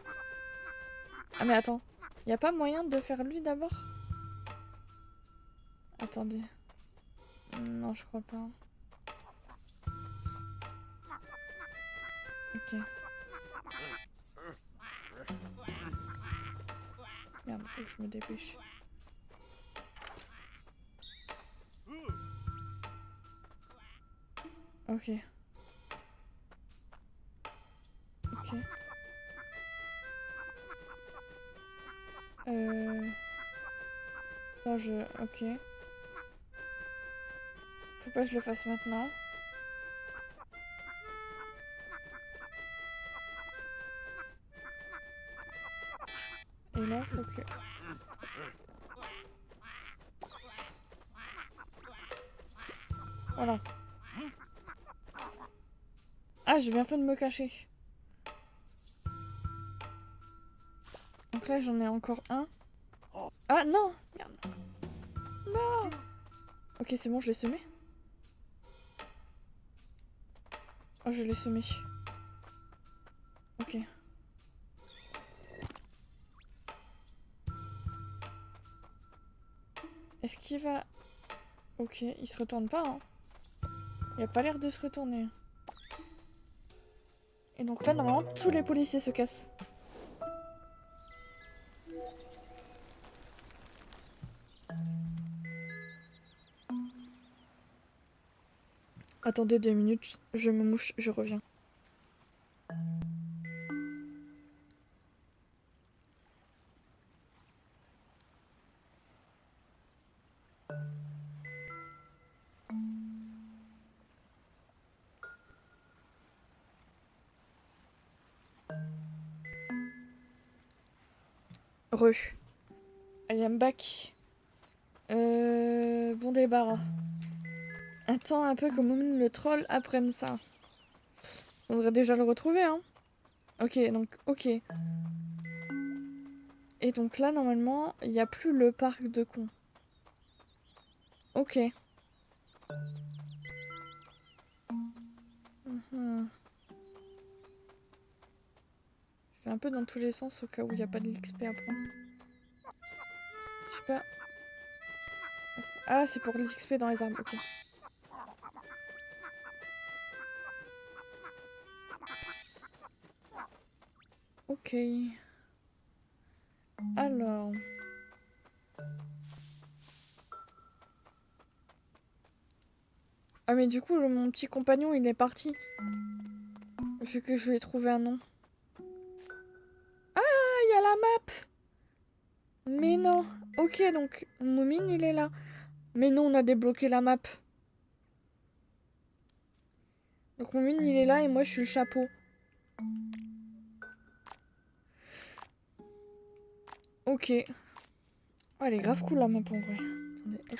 Ah mais attends, y a pas moyen de faire lui d'abord? Attendez. Non, je crois pas. Ok. Merde, faut que je me dépêche. Ok. Ok. Attends, ok. Faut pas que je le fasse maintenant. Et là, faut que... Voilà. Ah, j'ai bien fait de me cacher. Donc là, j'en ai encore un. Ah non! Merde. Non. Ok, c'est bon, je l'ai semé. Oh, je l'ai semé. Ok. Est-ce qu'il va... Ok, il se retourne pas, hein. Il a pas l'air de se retourner. Et donc là, normalement, tous les policiers se cassent. Attendez 2 minutes, je me mouche, je reviens. Re. I am back. Bon débarras. Attends un peu que Moumine le troll apprenne ça. On devrait déjà le retrouver, hein. Ok, donc, ok. Et donc là, normalement, il n'y a plus le parc de cons. Ok. Mhm. Je vais un peu dans tous les sens au cas où il n'y a pas de l'XP à prendre. Je sais pas. Ah, c'est pour l'XP dans les arbres, ok. Ok. Alors. Ah mais du coup, mon petit compagnon, il est parti. Vu que je lui ai trouvé un nom. Ah, il y a la map. Mais non. Ok, donc Moumine, il est là. Mais non, on a débloqué la map. Donc Moumine, il est là et moi, je suis le chapeau. Ok. Oh, elle est grave cool la map en vrai. Attendez, hop.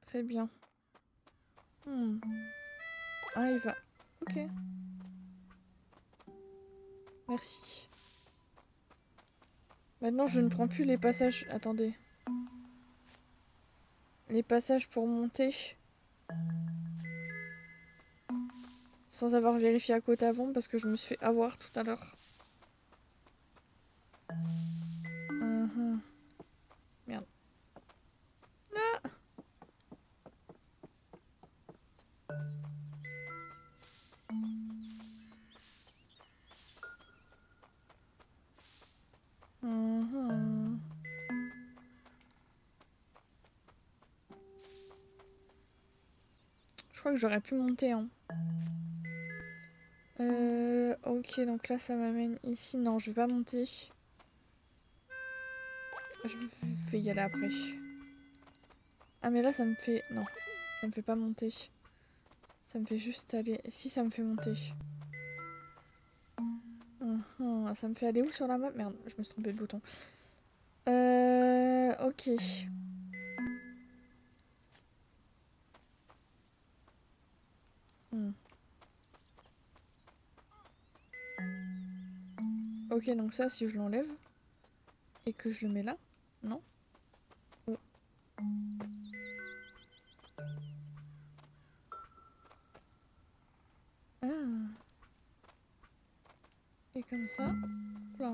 Très bien. Ah, il va. Ok. Merci. Maintenant, je ne prends plus les passages. Attendez. Les passages pour monter. Sans avoir vérifié à côté avant parce que je me suis fait avoir tout à l'heure. Merde. Ah. Je crois que j'aurais pu monter, hein. Ok, donc là, ça m'amène ici. Non, je vais pas monter. Je vais y aller après. Ah, mais là, ça me fait... Non, ça me fait pas monter. Ça me fait juste aller... Si, ça me fait monter. Ça me fait aller où sur la map? Merde, je me suis trompé de bouton. Ok. Ok, donc ça, si je l'enlève et que je le mets là, non? Oh. Ah. Et comme ça, là.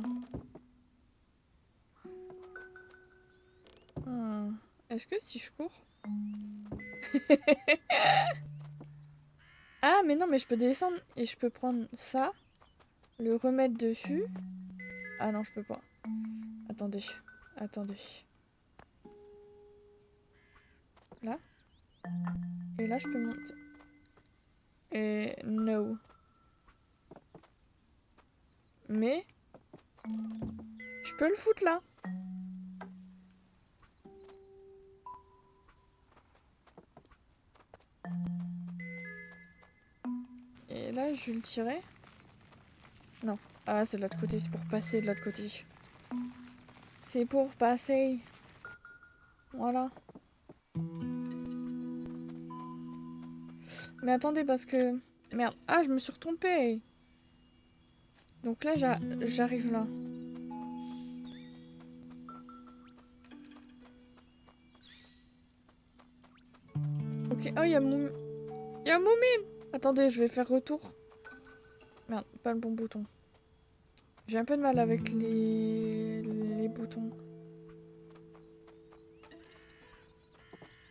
Ah. Est-ce que si je cours... Ah, mais non, mais je peux descendre et je peux prendre ça, le remettre dessus. Ah non, je peux pas. Attendez, attendez. Là. Et là, je peux monter. Et no. Mais je peux le foutre là. Et là, je vais le tirer. Non. Ah, c'est de l'autre côté, c'est pour passer de l'autre côté. C'est pour passer. Voilà. Mais attendez, parce que... Merde. Ah, je me suis retrompée. Donc là, j'arrive là. Oh, il y a Moumine. Il y a Moumine. Attendez, je vais faire retour. Merde, pas le bon bouton. J'ai un peu de mal avec les boutons.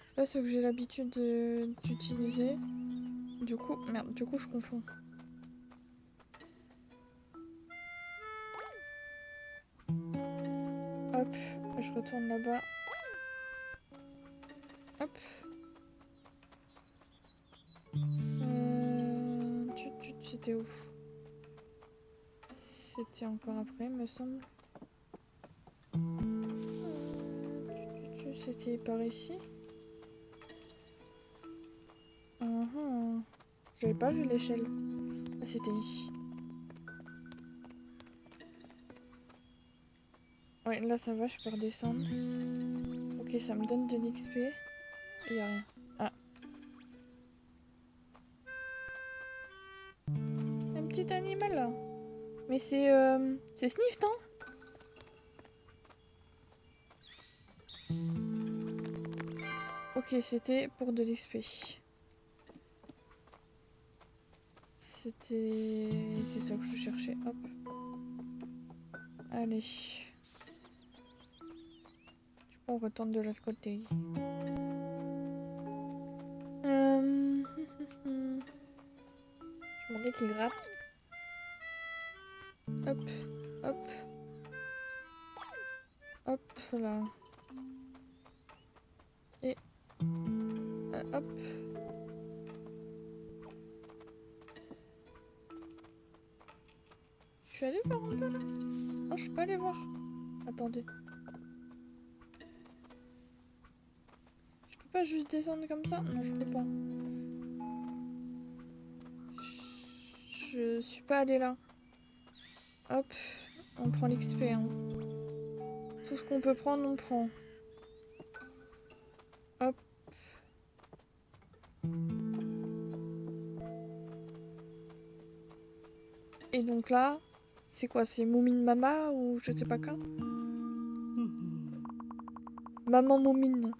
C'est pas ce que j'ai l'habitude d'utiliser. Du coup, merde, du coup je confonds. Hop, je retourne là-bas. Hop. C'était où? C'était encore après, me semble. C'était par ici. J'avais pas vu l'échelle. Ah, c'était ici. Ouais, là ça va, je peux redescendre. Ok, ça me donne de l'XP. Il y a rien. Ah. Un petit animal là. Mais c'est Snift, hein? Ok, c'était pour de l'XP. C'est ça que je cherchais. Hop. Allez. On retourne de l'autre côté. Je demandais qu'il gratte. Hop, hop. Hop là. Et hop. Je suis allée voir un peu là. Non, je peux pas aller voir. Attendez. Je peux pas juste descendre comme ça? Non, je peux pas. Je suis pas allée là. Hop. On prend l'XP. Hein. Tout ce qu'on peut prendre, on prend. Hop. Et donc là, c'est quoi? C'est Moumine Mama ou je sais pas quoi? Maman Moumine.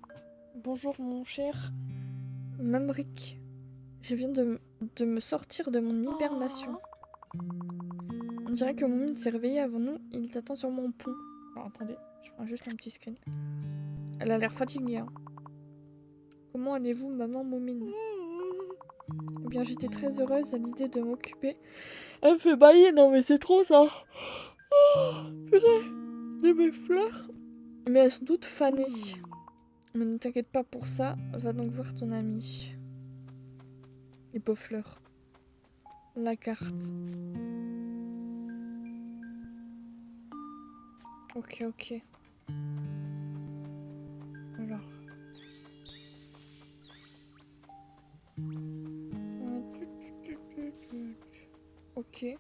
Bonjour mon cher Mamric. Je viens de me sortir de mon hibernation. On dirait que Moumine s'est réveillé avant nous. Il t'attend sur mon pont. Alors attendez, je prends juste un petit screen. Elle a l'air fatiguée. Hein. Comment allez-vous, maman Moumine? Eh bien, j'étais très heureuse à l'idée de m'occuper. Elle me fait bailler, non mais c'est trop ça. Oh, putain, de mes fleurs. Mais elles sont toutes fanées. Mais ne t'inquiète pas pour ça, va donc voir ton ami. Les beaux fleurs. La carte. Ok, ok. Alors. Ok.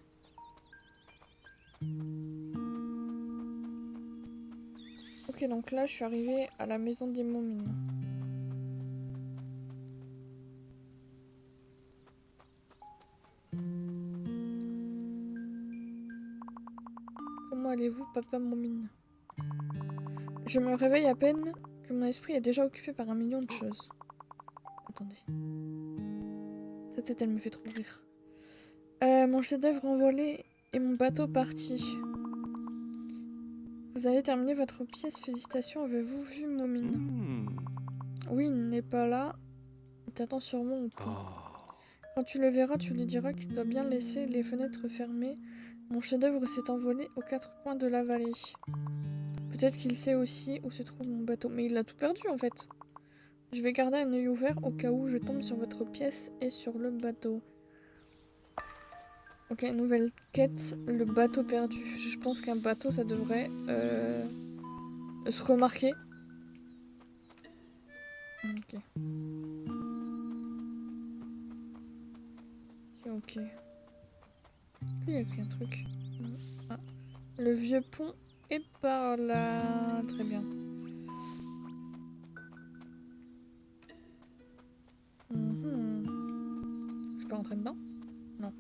Ok, donc là, je suis arrivée à la maison des Moumines. Comment allez-vous, papa Moumine? Je me réveille à peine que mon esprit est déjà occupé par un million de choses. Attendez. Ta tête, elle me fait trop rire. Mon chef-d'œuvre envolé et mon bateau parti. Vous avez terminé votre pièce, félicitations, avez-vous vu Moumine? Oui, il n'est pas là. Il t'attend sûrement au pont. Quand tu le verras, tu lui diras qu'il doit bien laisser les fenêtres fermées. Mon chef-d'œuvre s'est envolé aux quatre coins de la vallée. Peut-être qu'il sait aussi où se trouve mon bateau. Mais il a tout perdu en fait. Je vais garder un œil ouvert au cas où je tombe sur votre pièce et sur le bateau. Ok, nouvelle quête, le bateau perdu. Je pense qu'un bateau, ça devrait se remarquer. Ok. Ok. Il y a écrit un truc. Ah. Le vieux pont est par là. Très bien. Je peux rentrer dedans? Non.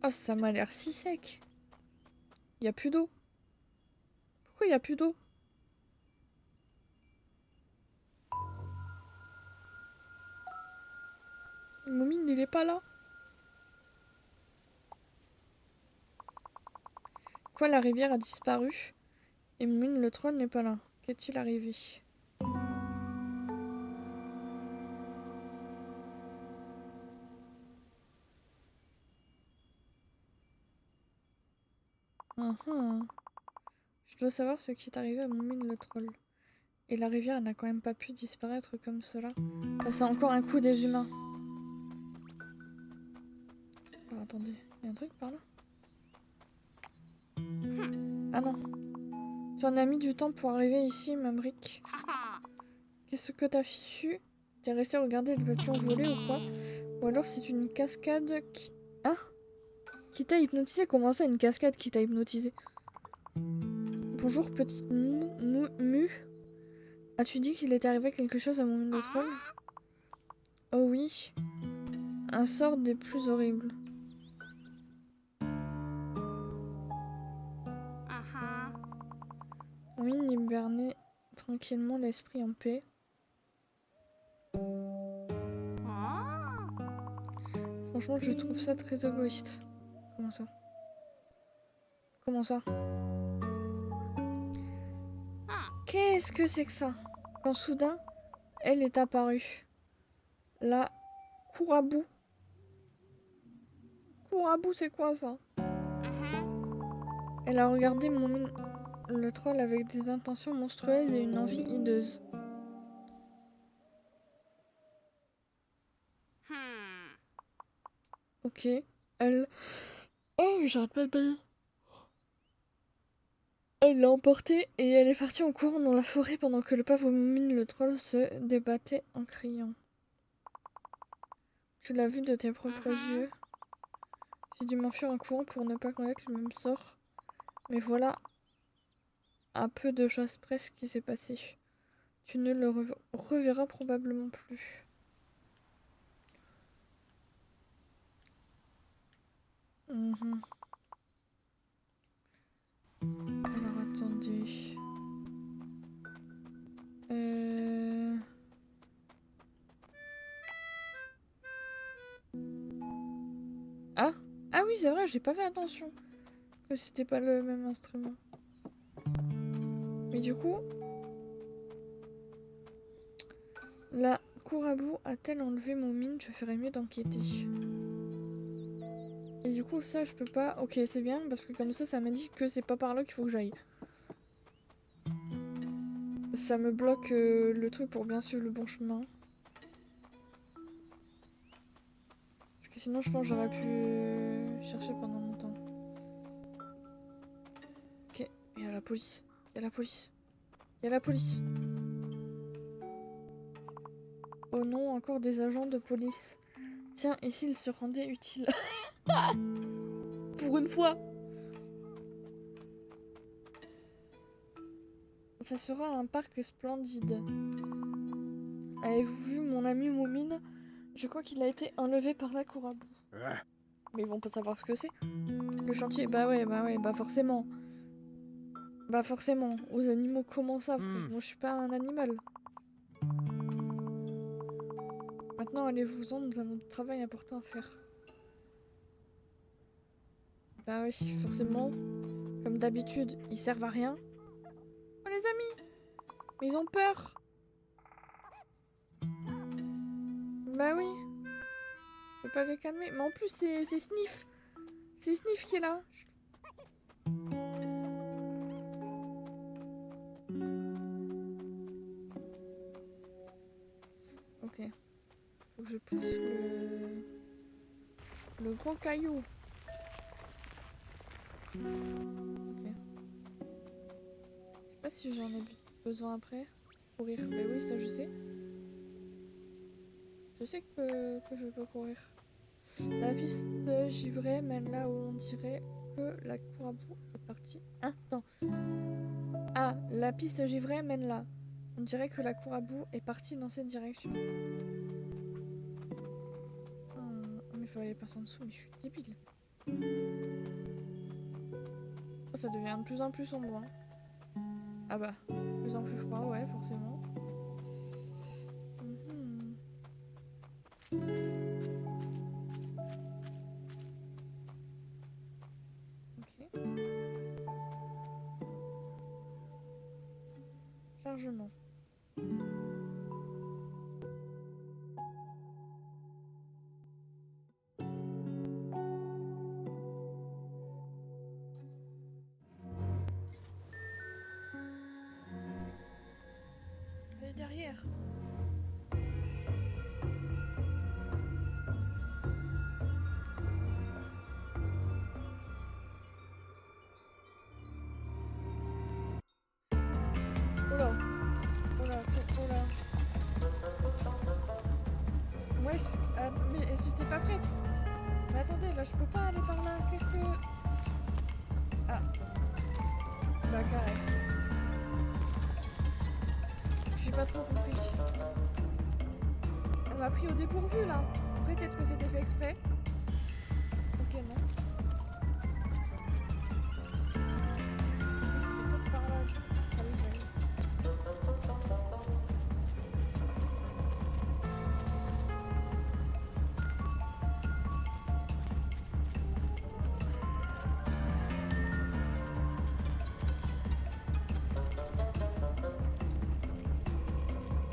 Oh, ça m'a l'air si sec. Il y a plus d'eau. pourquoi il n'y a plus d'eau? Moumine, il est pas là. Quoi, la rivière a disparu? Et Moumine le troll n'est pas là. Qu'est-il arrivé? Ah ah. Je dois savoir ce qui est arrivé à Moumine le troll. Et la rivière n'a quand même pas pu disparaître comme cela. Ah, c'est encore un coup des humains. Alors, attendez, il y a un truc par là? Ah non. Tu en as mis du temps pour arriver ici, ma brique. Qu'est-ce que t'as fichu? T'es resté à regarder le papillon voler ou quoi? Ou alors c'est une cascade qui... Hein? Qui t'a hypnotisé? Comment ça, une cascade qui t'a hypnotisé? Bonjour, petite mu. As-tu dit qu'il était arrivé quelque chose à mon le troll? Oh oui. Un sort des plus horribles. Oui, hiberner tranquillement l'esprit en paix. Franchement, je trouve ça très égoïste. Comment ça? Comment ça? Qu'est-ce que c'est que ça? Quand soudain, elle est apparue. La Kourabou. Kourabou, c'est quoi ça? Elle a regardé le troll avec des intentions monstrueuses et une envie hideuse. Ok. Elle... Oh, j'arrête pas de bailler. Elle l'a emporté et elle est partie en courant dans la forêt pendant que le pauvre Moumine le troll se débattait en criant. Tu l'as vu de tes propres yeux. J'ai dû m'enfuir en courant pour ne pas connaître le même sort. Mais voilà un peu de choses près ce qui s'est passé. Tu ne le reverras probablement plus. Alors attendez. Ah! Ah oui, c'est vrai, j'ai pas fait attention que c'était pas le même instrument. Mais du coup, la Kourabou a-t-elle enlevé mon mine? Je ferais mieux d'enquêter. Et du coup, ça, je peux pas... Ok, c'est bien, parce que comme ça m'a dit que c'est pas par là qu'il faut que j'aille. Ça me bloque le truc pour bien suivre le bon chemin. Parce que sinon, je pense que j'aurais pu chercher pendant longtemps. Ok, il y a la police. Il y a la police. Il y a la police. Oh non, encore des agents de police. Tiens, et s'ils se rendaient utiles? Pour une fois. Ça sera un parc splendide. Avez-vous vu mon ami Moumine? Je crois qu'il a été enlevé par la Kourabou. Mais ils vont pas savoir ce que c'est. Le chantier, bah ouais, bah forcément. Bah forcément. Aux animaux, comment ça, frère? Moi, je suis pas un animal. Maintenant, allez-vous-en, nous avons du travail important à faire. Bah oui, forcément. Comme d'habitude, ils servent à rien. Oh les amis! Mais ils ont peur! Bah oui. Je peux pas les calmer. Mais en plus, c'est Sniff. C'est Sniff qui est là. Ok. Faut que je pousse le gros caillou. Ok. Je sais pas si j'en ai besoin après. Courir. Mais oui, ça je sais. Je sais que je peux courir. La piste givrée mène là où on dirait que la Kourabou est partie. Ah, non. Ah, la piste givrée mène là. On dirait que la Kourabou est partie dans cette direction. Mais il faut aller passer en dessous, mais je suis débile. Oh, ça devient de plus en plus sombre. Hein. Ah bah, de plus en plus froid, ouais, forcément. Ok. Chargement. Elle est derrière. Oula. Oula, oula. Ouais, mais j'étais pas prête. Mais attendez, là je peux pas aller par là. Qu'est-ce que... Ah. Bah carré. J'ai pas trop compris. Elle m'a pris au dépourvu là. Peut-être que c'était fait exprès. Ok, non. Mais c'était peut-être par là. Ah oui, j'arrive.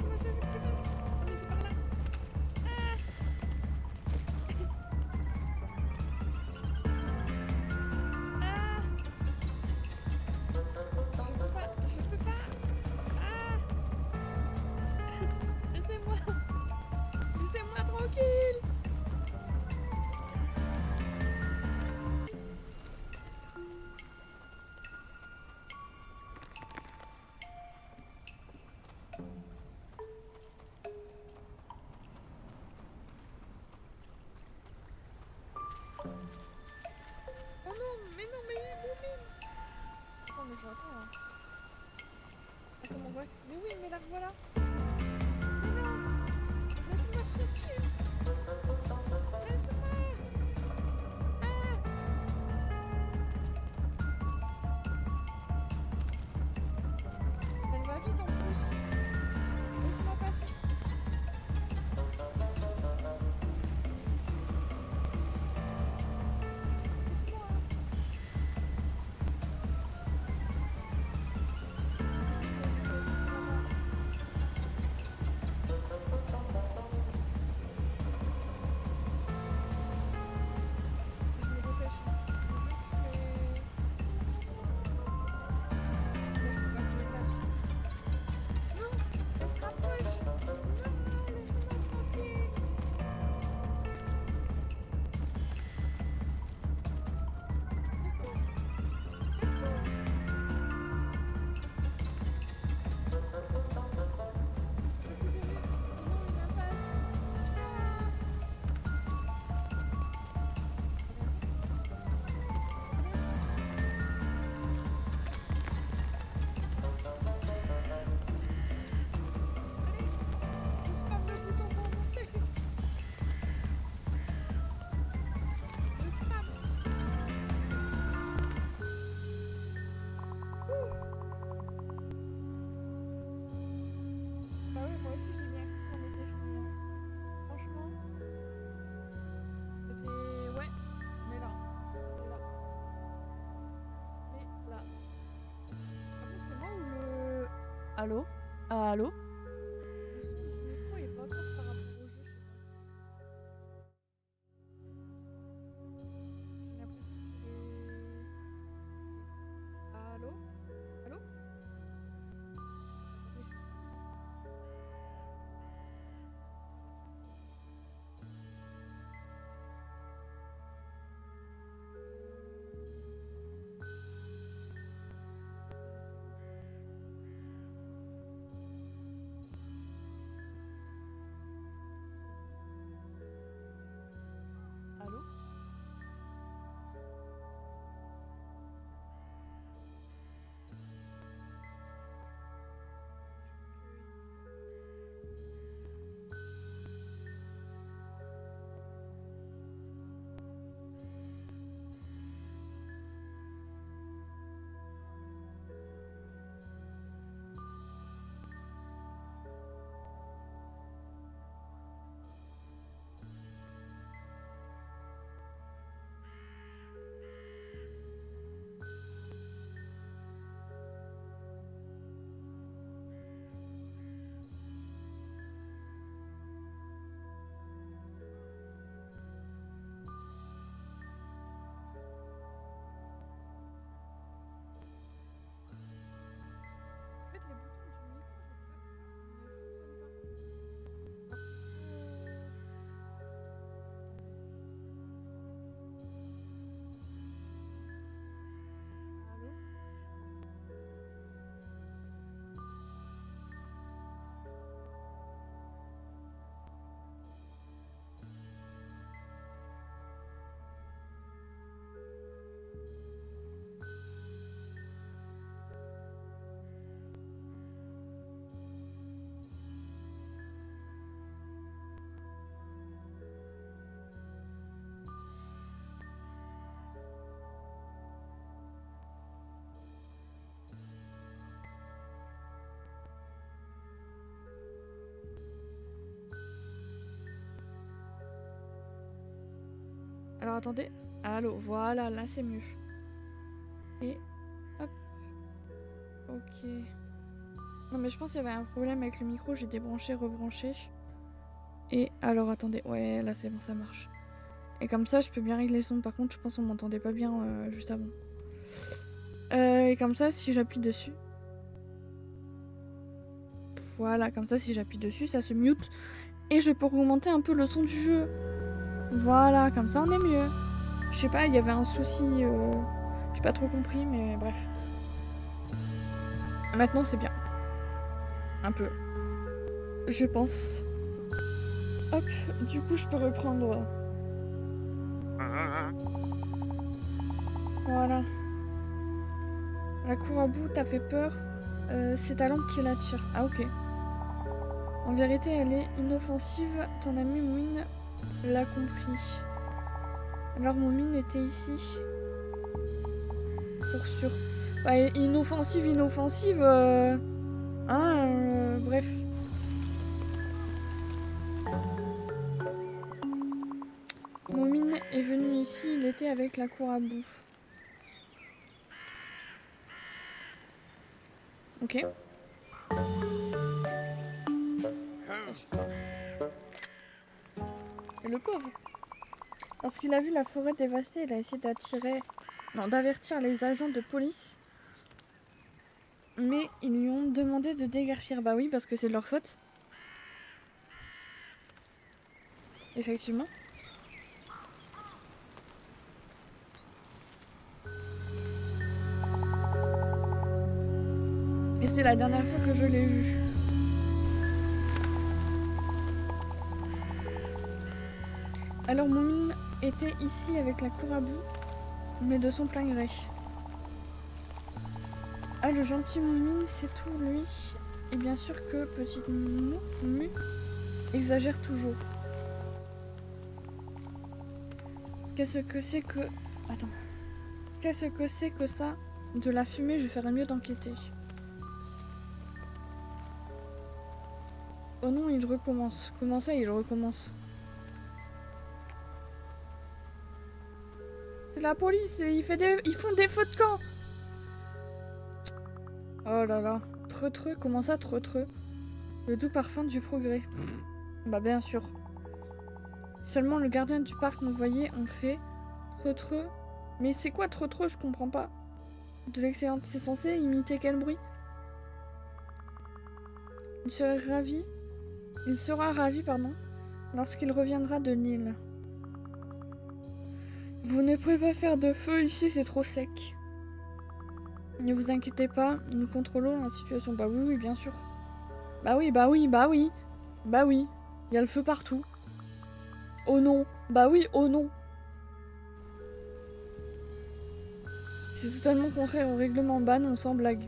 Moi j'avais plus mal. Ah mais c'est par là. Ah. Ah. Je peux pas. Je peux pas. Ah. Laissez-moi. Laissez-moi tranquille. Oh non, mais non, mais Moumine. Attends, mais j'entends là. Ah, ça m'angoisse. Mais oui, mais la revoilà. Mais non. Laisse-moi tranquille. Laisse-moi. Ah. Elle va vite en plus. Laisse-moi passer. Laisse-moi. Je me dépêche. Je peux pas que je le fasse. Non, elle se rapproche. Non, laisse-moi tranquille. Non, une impasse. Ah. Je spam le bouton pour monter. Je spam. Ouh. Bah oui, moi aussi j'ai bien cru qu'on était fini. Hein. Franchement, c'était... Ouais, on est là. On est là. On est là. Par contre, c'est moi ou le... Allô? Ah, allô? Le son du micro est pas fort par rapport au jeu, je sais pas. J'ai l'impression qu'il est... Allô? Allô? Attendez, je... Alors attendez. Allô, voilà, là c'est mieux. Et hop. Ok. Non mais je pense qu'il y avait un problème avec le micro, j'ai débranché, rebranché. Et alors attendez, ouais là c'est bon, ça marche. Et comme ça je peux bien régler le son, par contre je pense qu'on m'entendait pas bien juste avant. Et comme ça si j'appuie dessus. Voilà, comme ça si j'appuie dessus ça se mute. Et je peux augmenter un peu le son du jeu. Voilà, comme ça on est mieux. Je sais pas, il y avait un souci, j'ai pas trop compris mais bref. Maintenant c'est bien. Un peu. Je pense. Hop, du coup je peux reprendre. Voilà. La cour à bout t'a fait peur. C'est ta lampe qui l'attire. Ah ok. En vérité elle est inoffensive. Ton ami Moumine l'a compris. Alors Moumine était ici. Pour sûr. Bah, inoffensive. Bref. Moumine est venu ici, il était avec la cour à bout. Ok. Et le pauvre. Lorsqu'il a vu la forêt dévastée, il a essayé d'avertir les agents de police. Mais ils lui ont demandé de déguerpir. Bah oui, parce que c'est de leur faute. Effectivement. Et c'est la dernière fois que je l'ai vu. Alors Moumine était ici avec la cour à bout, mais de son plein gré. Ah, le gentil Moumine, c'est tout, lui. Et bien sûr que petite Mou exagère toujours. Qu'est-ce que c'est que... Attends. Qu'est-ce que c'est que ça? De la fumée, je ferais mieux d'enquêter. Oh non, il recommence. Comment ça, il recommence? C'est la police, ils font des feux de camp. Oh là là. Treux, comment ça, treux? Le doux parfum du progrès. Bah bien sûr. Seulement le gardien du parc nous voyait, on fait treux. Mais c'est quoi treux, je comprends pas. De l'excellente, c'est censé imiter quel bruit? Il sera ravi, lorsqu'il reviendra de Nîmes. Vous ne pouvez pas faire de feu ici, c'est trop sec. Ne vous inquiétez pas, nous contrôlons la situation. Bah oui, bien sûr. Bah oui. Il y a le feu partout. Oh non. Bah oui, oh non. C'est totalement contraire au règlement ban, on sans blague.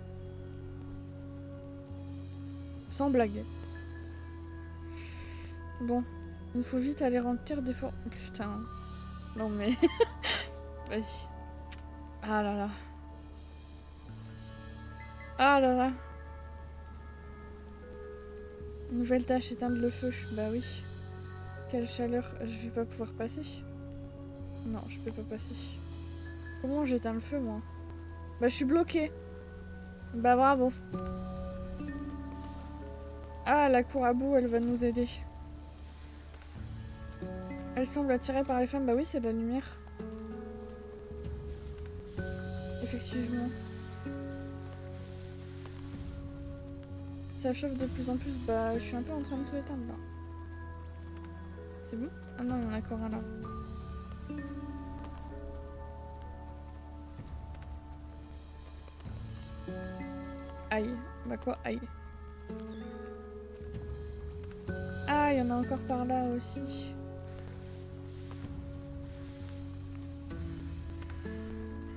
Sans blague. Bon, il faut vite aller remplir des forts... Putain. Non mais... Vas-y. Ah là là. Ah là là. Nouvelle tâche, éteindre le feu. Bah oui. Quelle chaleur. Je vais pas pouvoir passer. Non, je peux pas passer. Comment j'éteins le feu, moi? Bah je suis bloquée. Bah bravo. Ah, la cour à bout, elle va nous aider. Elle semble attirée par les femmes. Bah oui, c'est de la lumière. Effectivement. Ça chauffe de plus en plus. Bah, je suis un peu en train de tout éteindre là. C'est bon? Ah non, il y en a encore un là. Aïe. Bah quoi? Aïe. Ah, il y en a encore par là aussi.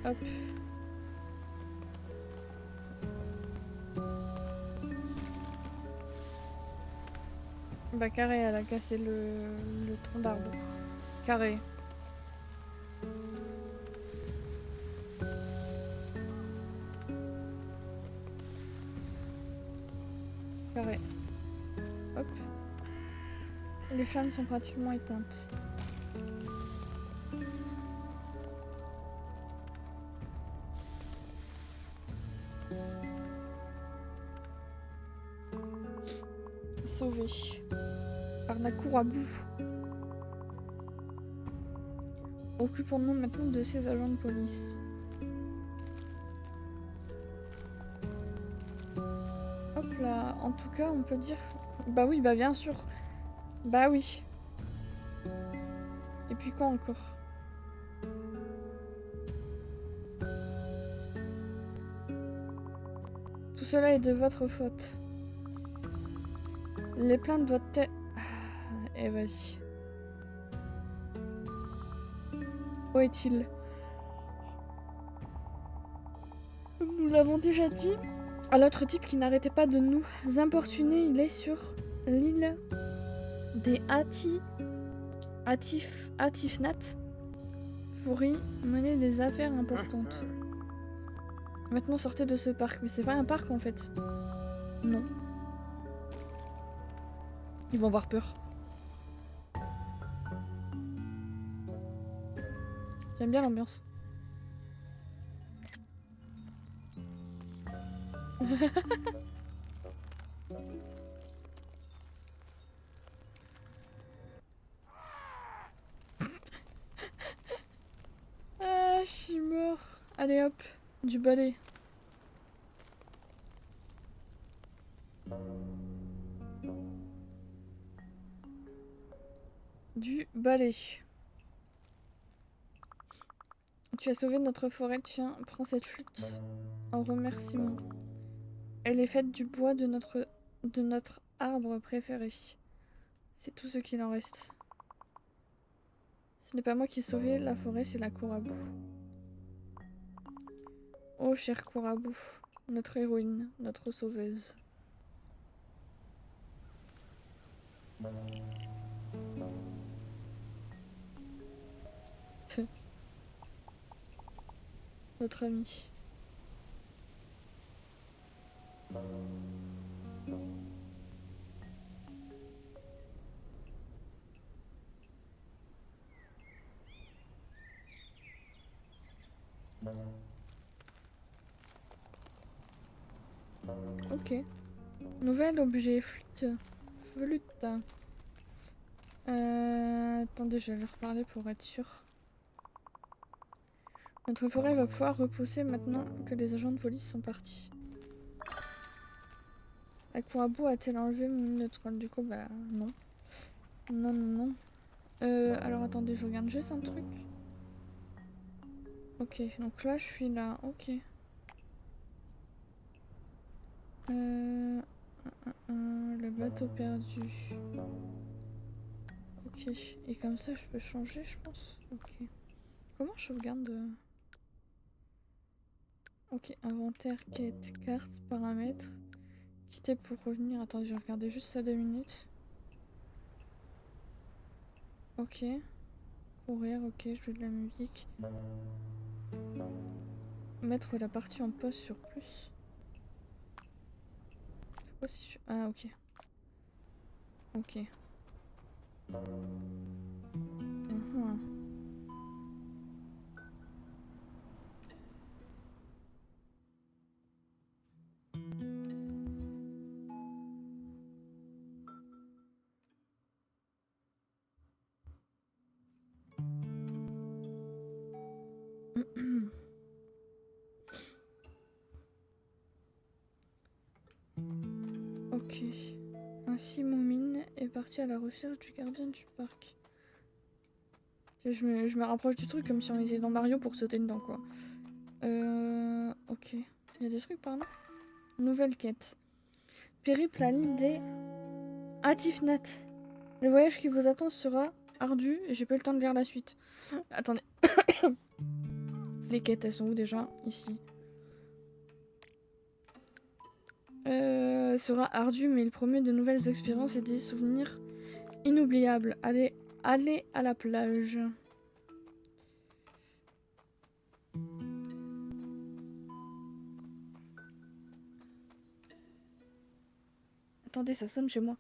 Hop. Bah carré, elle a cassé le tronc d'arbre. Carré. Carré. Hop. Les flammes sont pratiquement éteintes. Sauvé par la cour à bout. Occupons-nous maintenant de ces agents de police. Hop là, en tout cas, on peut dire... Bah oui, bah bien sûr. Bah oui. Et puis quoi encore? Tout cela est de votre faute. Les plaintes doivent être... Eh vas-y. Où est-il? Nous l'avons déjà dit. À l'autre type qui n'arrêtait pas de nous importuner, il est sur l'île des Atifnat pour y mener des affaires importantes. Maintenant sortez de ce parc. Mais c'est pas un parc en fait. Non. Ils vont avoir peur. J'aime bien l'ambiance. Ah, je suis mort. Allez hop, du balai. Du balai. Tu as sauvé notre forêt, tiens, prends cette flûte en remerciement. Elle est faite du bois de notre arbre préféré. C'est tout ce qu'il en reste. Ce n'est pas moi qui ai sauvé la forêt, c'est la cour à bout. Oh, chère cour à bout, notre héroïne, notre sauveuse. Notre ami. Ok. Nouvel objet, flûte. Flûte. Attendez, je vais leur parler pour être sûr. Notre forêt va pouvoir reposer maintenant que les agents de police sont partis. La cour à bout a-t-elle enlevé mon mine de troll? Du coup, bah non. Non, non, non. Alors attendez, je regarde juste un truc. Ok, donc là, je suis là. Ok. Le bateau perdu. Ok. Et comme ça, je peux changer, je pense. Ok. Comment je sauvegarde Ok, inventaire, quête, carte, paramètres. Quitter pour revenir. Attendez, je vais regarder juste ça 2 minutes. Ok. Courir, ok, jouer de la musique. Mettre la partie en pause sur plus. C'est quoi si je... Ah, ok. Ok. Mhm. Ok. Ainsi, Moumine est parti à la recherche du gardien du parc. Je me rapproche du truc comme si on était dans Mario pour sauter dedans, quoi. Ok. Il y a des trucs par là. Nouvelle quête. Périple à l'île des Atifnat. Le voyage qui vous attend sera ardu et j'ai pas eu le temps de lire la suite. Attendez. Les quêtes, elles sont où déjà? Ici. Sera ardu, mais il promet de nouvelles expériences et des souvenirs inoubliables. Allez à la plage. Attendez, ça sonne chez moi.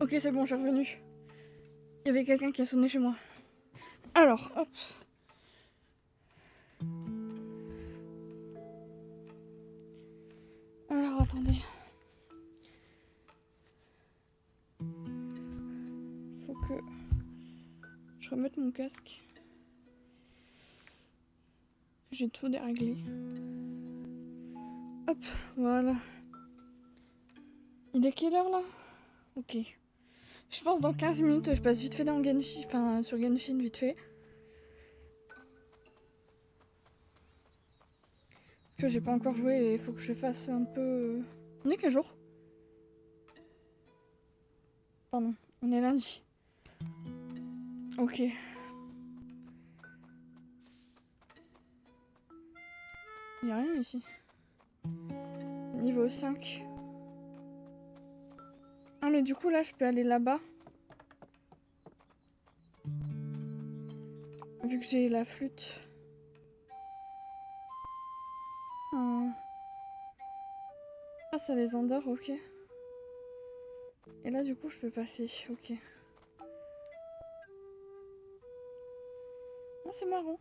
Ok, c'est bon, je suis revenue. Il y avait quelqu'un qui a sonné chez moi. Alors, hop. Alors, attendez. Faut que je remette mon casque. J'ai tout déréglé. Hop, voilà. Il est quelle heure là? Ok. Je pense dans 15 minutes, je passe vite fait dans Genshin, enfin sur Genshin vite fait. Parce que j'ai pas encore joué et il faut que je fasse un peu... On est quel jour? Pardon, on est lundi. Ok. Y'a rien ici. Niveau 5. Ah mais du coup là je peux aller là-bas. Vu que j'ai la flûte. Ah ça les endort, ok. Et là du coup je peux passer, ok. Ah c'est marrant.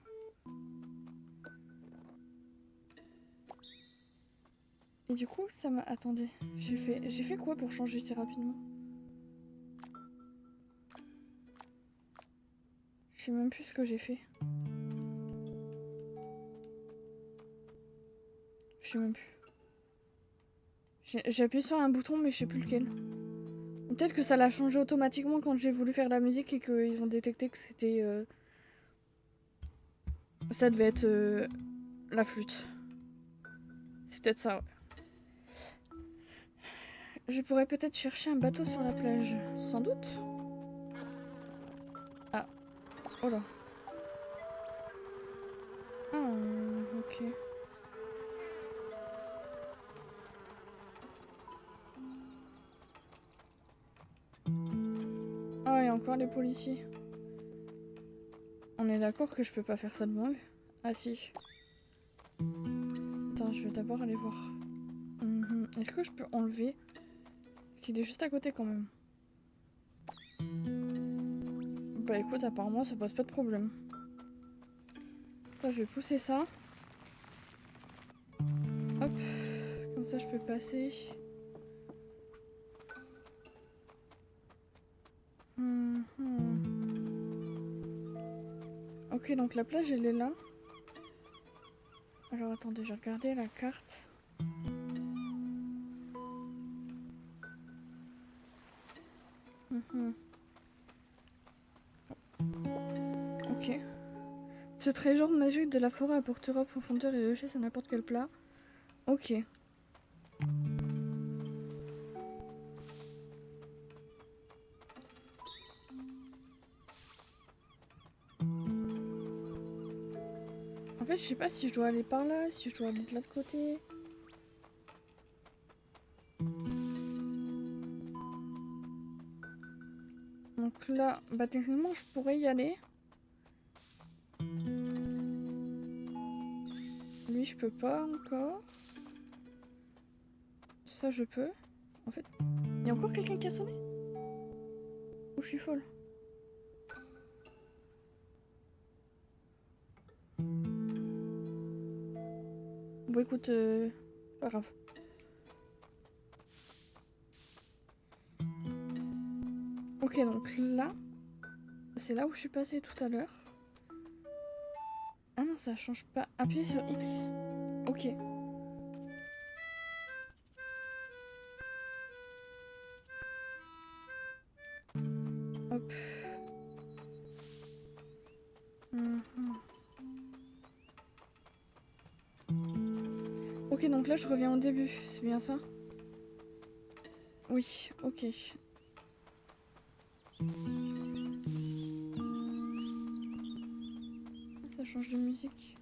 Et du coup ça m'a... Attendez, j'ai fait quoi pour changer si rapidement? Je sais même plus ce que j'ai fait. Je sais même plus. J'ai appuyé sur un bouton mais je sais plus lequel. Peut-être que ça l'a changé automatiquement quand j'ai voulu faire la musique et qu'ils ont détecté que c'était... Ça devait être la flûte. C'est peut-être ça, ouais. Je pourrais peut-être chercher un bateau sur la plage. Sans doute. Ah. Oh là. Ah, ok. Ah, il y a encore les policiers. On est d'accord que je peux pas faire ça devant eux? Ah si. Attends, je vais d'abord aller voir. Est-ce que je peux enlever? Parce qu'il est juste à côté quand même. Bah écoute, apparemment ça pose pas de problème. Ça, je vais pousser ça. Hop. Comme ça, je peux passer. Ok, donc la plage, elle est là. Alors attendez, je vais regarder la carte. Ok. Ce trésor magique de la forêt apportera profondeur et richesse à n'importe quel plat. Ok. En fait, je sais pas si je dois aller par là, si je dois aller de l'autre côté. Donc là, bah techniquement, je pourrais y aller. Lui, je peux pas encore. Ça, je peux. En fait, il y a encore quelqu'un qui a sonné? Ou je suis folle? Bon, écoute, pas grave. Ok, donc là, c'est là où je suis passée tout à l'heure. Ah non, ça change pas. Appuyez sur X. Ok. Hop. Ok, donc là, je reviens au début. C'est bien ça? Oui, ok. Ça change de musique.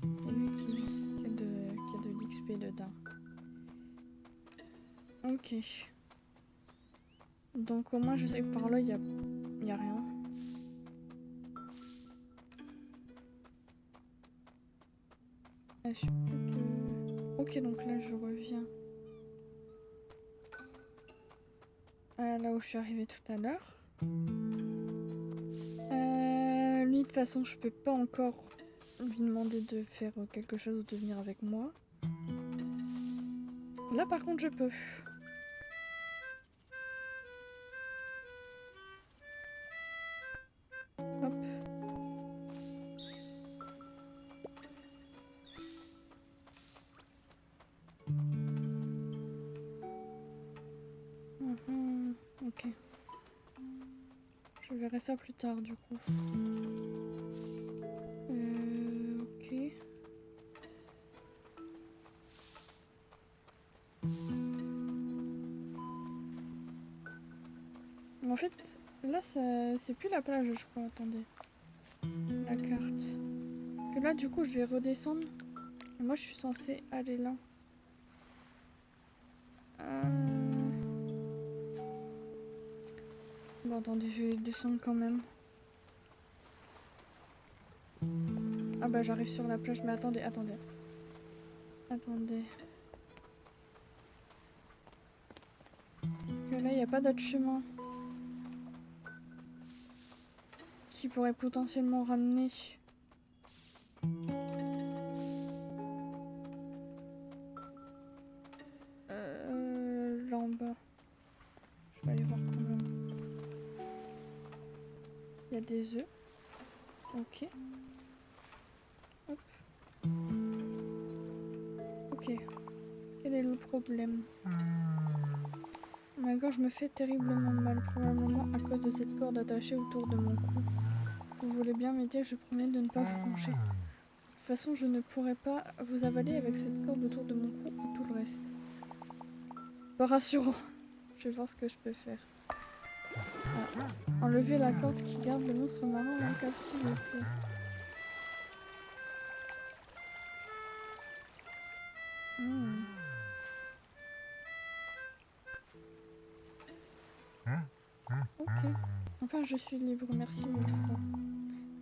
C'est lui qui a de l'XP dedans. Ok. Donc au moins je sais que par là il y a rien. Ah, je suis Ok, donc là je reviens. Là où je suis arrivée tout à l'heure. Lui, de toute façon, je peux pas encore lui demander de faire quelque chose ou de venir avec moi. Là, par contre, je peux. Hop. Ok. Je verrai ça plus tard, du coup. Ok. En fait, là, c'est plus la plage, je crois. Attendez. La carte. Parce que là, du coup, je vais redescendre. Et moi, je suis censée aller là. Bon, attendez, je vais descendre quand même. Ah bah, j'arrive sur la plage. Mais attendez. Attendez. Parce que là, il n'y a pas d'autre chemin qui pourrait potentiellement ramener. Là en bas. Je vais aller voir quand même. Il y a des œufs. Ok. Hop. Ok. Quel est le problème? D'accord, je me fais terriblement mal, probablement à cause de cette corde attachée autour de mon cou. Vous voulez bien m'aider, je promets de ne pas vous broncher. De toute façon, je ne pourrais pas vous avaler avec cette corde autour de mon cou et tout le reste. C'est pas rassurant. Je vais voir ce que je peux faire. Ah. Enlever la corde qui garde le monstre marin en captivité. Ok. Enfin, je suis libre. Merci mille fois.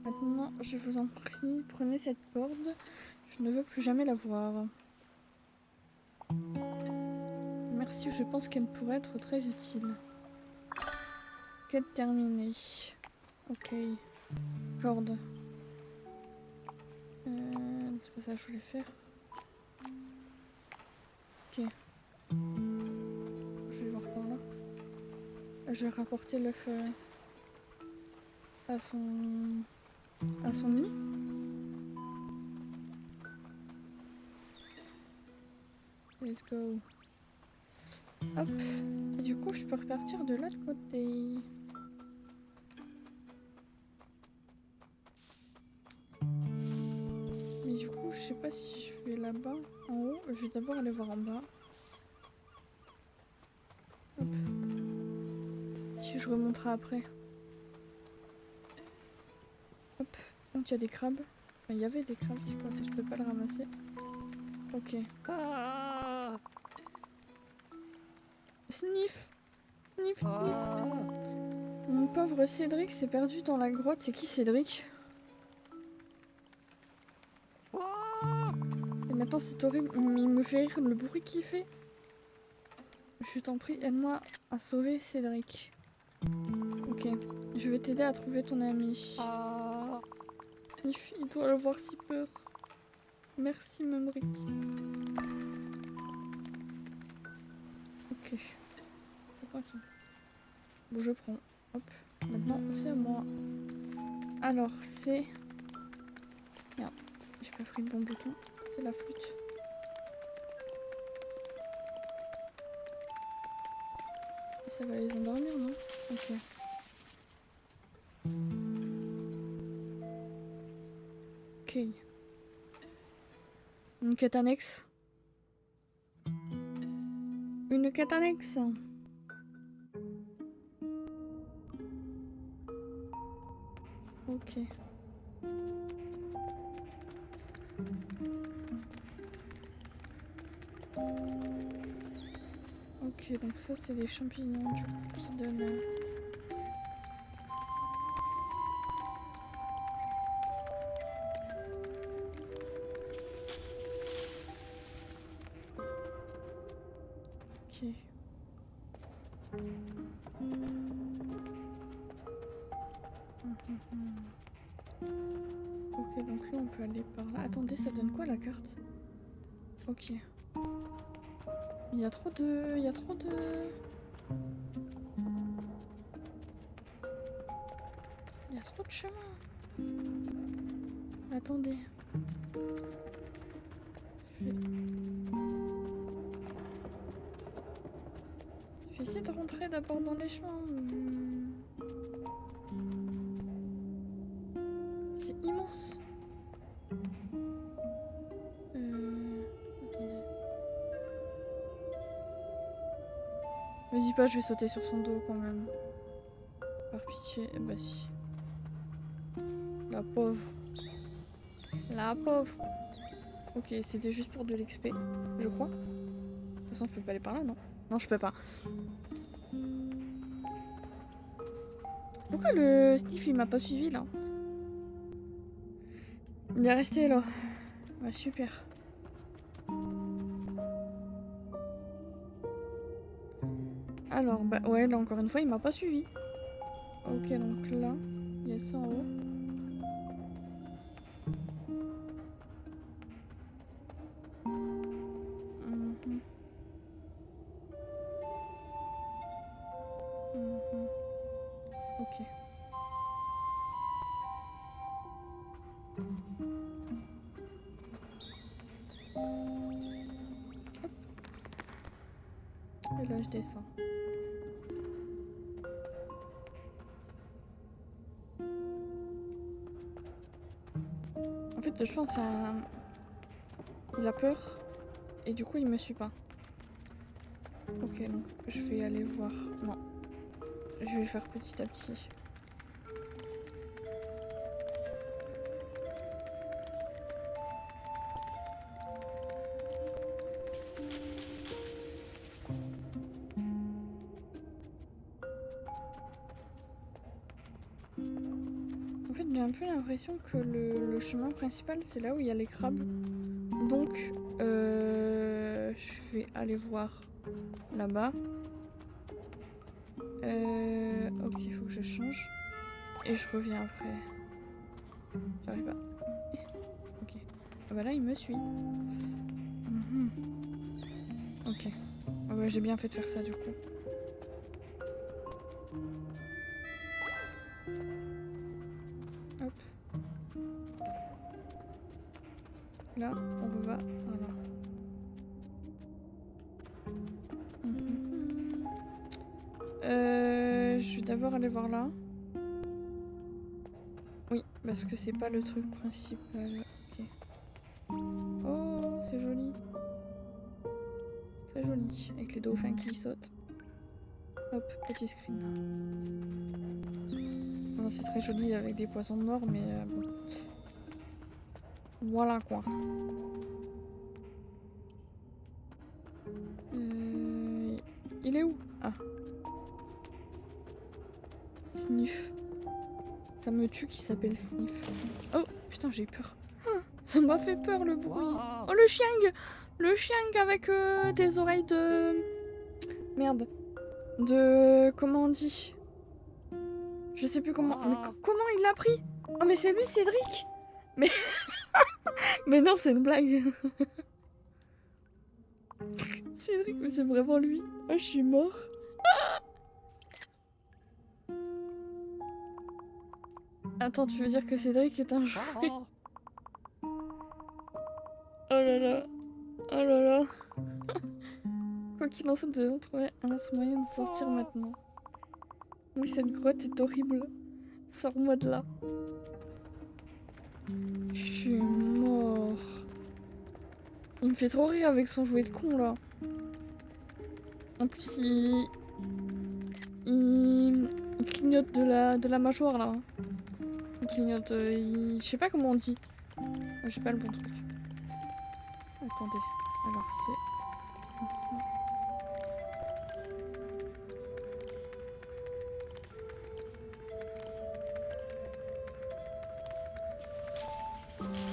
Maintenant, je vous en prie, prenez cette corde. Je ne veux plus jamais la voir. Merci, je pense qu'elle pourrait être très utile. Quête terminée. Ok. Corde. C'est pas ça que je voulais faire. Ok. Je vais voir par là. Je vais rapporter l'œuf à son nid. Let's go. Hop. Et du coup, je peux repartir de l'autre côté. Mais du coup, je sais pas si je vais là-bas, en haut. Je vais d'abord aller voir en bas. Hop. Si je remonterai après. Hop. Donc il y a des crabes. Enfin, il y avait des crabes, c'est quoi ça? Je peux pas le ramasser. Ok. Sniff. Sniff, sniff. Mon pauvre Cédric s'est perdu dans la grotte. C'est qui Cédric? Et maintenant c'est horrible. Il me fait rire le bruit qu'il fait. Je t'en prie, aide-moi à sauver Cédric. Ok. Je vais t'aider à trouver ton ami. Sniff, il doit avoir si peur. Merci, Mumric. Ok. C'est quoi ça? Bon, je prends. Hop. Maintenant, c'est à moi. Alors, c'est... Merde, j'ai pas pris le bon bouton. C'est la flûte. Et ça va les endormir, non? Ok. Ok. Une quête annexe. Une quête annexe. Ok. Ok, donc ça c'est des champignons du coup qui donnent... Ok. Ok, donc là on peut aller par là. Attendez, ça donne quoi la carte? Ok. Il y a trop de... Il y a trop de... Il y a trop de chemin. Attendez. Je vais essayer de rentrer d'abord dans les chemins. C'est immense. Attendez. Me dis pas, je vais sauter sur son dos quand même. Par pitié. Eh bah si. La pauvre. La pauvre. Ok, c'était juste pour de l'XP, je crois. De toute façon, je peux pas aller par là, non? Non, je peux pas. Pourquoi le Steve il m'a pas suivi là? Il est resté là. Ouais, super. Alors, bah ouais, là encore une fois, il m'a pas suivi. Ok, donc là, il y a ça en haut. Ok. Et là, je descends. En fait, je pense il a peur. Et du coup, il me suit pas. Ok, donc je vais aller voir. Non. Je vais faire petit à petit. En fait, j'ai un peu l'impression que le chemin principal, c'est là où il y a les crabes. Donc, je vais aller voir là-bas. Ok, il faut que je change. Et je reviens après. J'arrive pas. Ok. Ah bah là, il me suit. Ok. Ah bah, j'ai bien fait de faire ça du coup. Hop. Là, on va par là. Je vais d'abord aller voir là. Oui, parce que c'est pas le truc principal. Ok. Oh, c'est joli. Très joli. Avec les dauphins qui sautent. Hop, petit screen. Bon, c'est très joli avec des poissons morts, mais bon. Voilà quoi. Il est où? Ah. Sniff. Ça me tue qui s'appelle Sniff. Oh, putain, j'ai peur. Ah, ça m'a fait peur le bruit. Oh, le chien! Le chien avec des oreilles de... Merde. De... Comment on dit? Je sais plus comment... Mais comment il l'a pris? Oh, mais c'est lui, Cédric! Mais... mais non, c'est une blague. Cédric, mais c'est vraiment lui. Oh, je suis mort. Attends, tu veux dire que Cédric est un jouet? Oh là là. Oh là là. Quoi qu'il en soit, nous devons trouver un autre moyen de sortir maintenant. Oui, cette grotte est horrible. Sors-moi de là. Je suis mort. Il me fait trop rire avec son jouet de con là. En plus, il clignote de la mâchoire là. Il clignote. Je sais pas comment on dit. J'ai pas le bon truc. Attendez. Alors c'est comme ça.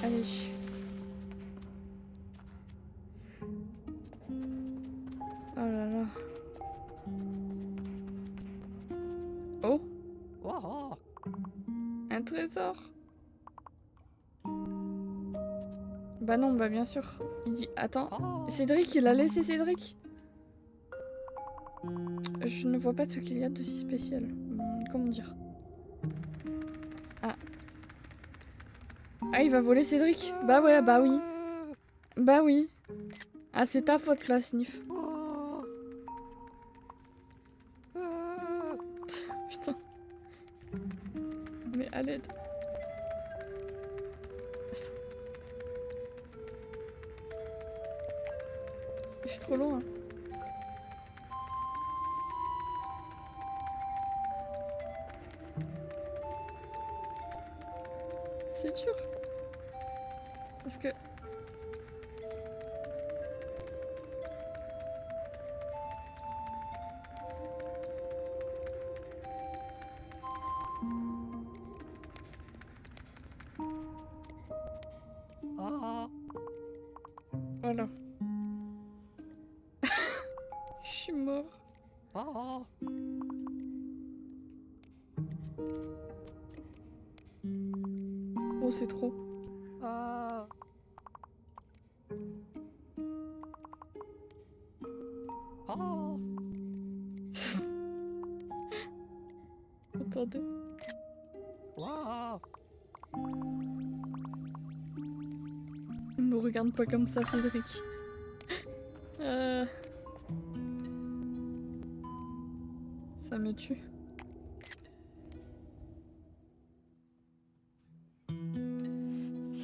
Allez. Oh là là. trésor. Bah non, bah bien sûr. Il dit, attends, Cédric, il a laissé Cédric. Je ne vois pas ce qu'il y a de si spécial. Comment dire? Ah. Ah, il va voler Cédric. Bah ouais, bah oui. Bah oui. Ah, c'est ta faute là, Sniff. Putain. Mais à l'aide. Je suis trop loin. C'est dur. Parce que... Voilà. Je suis mort. Oh, c'est trop. Attendez. Ne me regarde pas comme ça, Cédric. Ça me tue.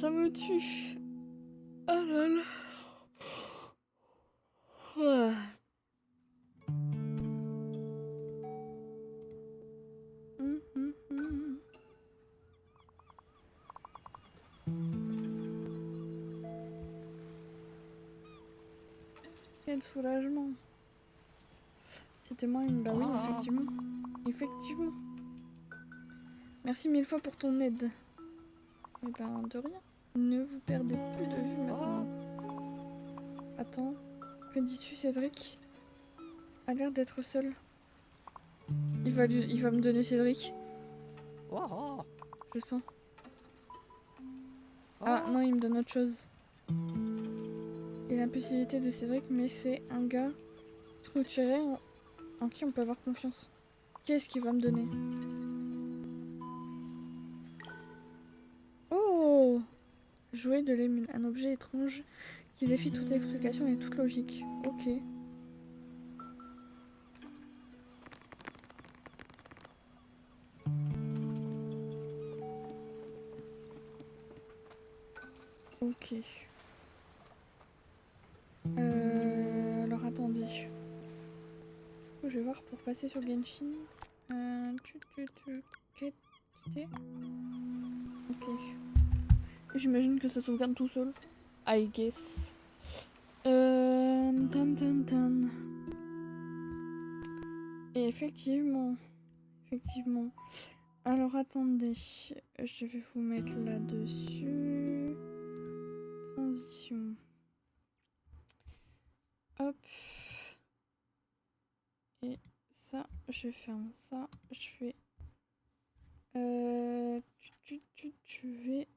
Ça me tue. Oh là là. Ouais. Quel soulagement. C'était moins une... Bah oui, effectivement. Effectivement. Merci mille fois pour ton aide. Eh ben, de rien. Ne vous perdez plus de vue maintenant. Attends. Que dis-tu, Cédric? A l'air d'être seul. Il va me donner Cédric. Je sens. Ah non, il me donne autre chose. Il a l'impulsivité de Cédric, mais c'est un gars structuré en qui on peut avoir confiance. Qu'est-ce qu'il va me donner? Oh! Jouet de l'émule. Un objet étrange qui défie toute explication et toute logique. Ok. Ok. Alors attendez. Je vais voir pour passer sur Genshin. Quitter. Ok. J'imagine que ça sauvegarde tout seul. I guess. Tan. Et effectivement. Alors attendez. Je vais vous mettre là-dessus. Transition. Hop. Et ça, je ferme ça. Je fais... tu vais...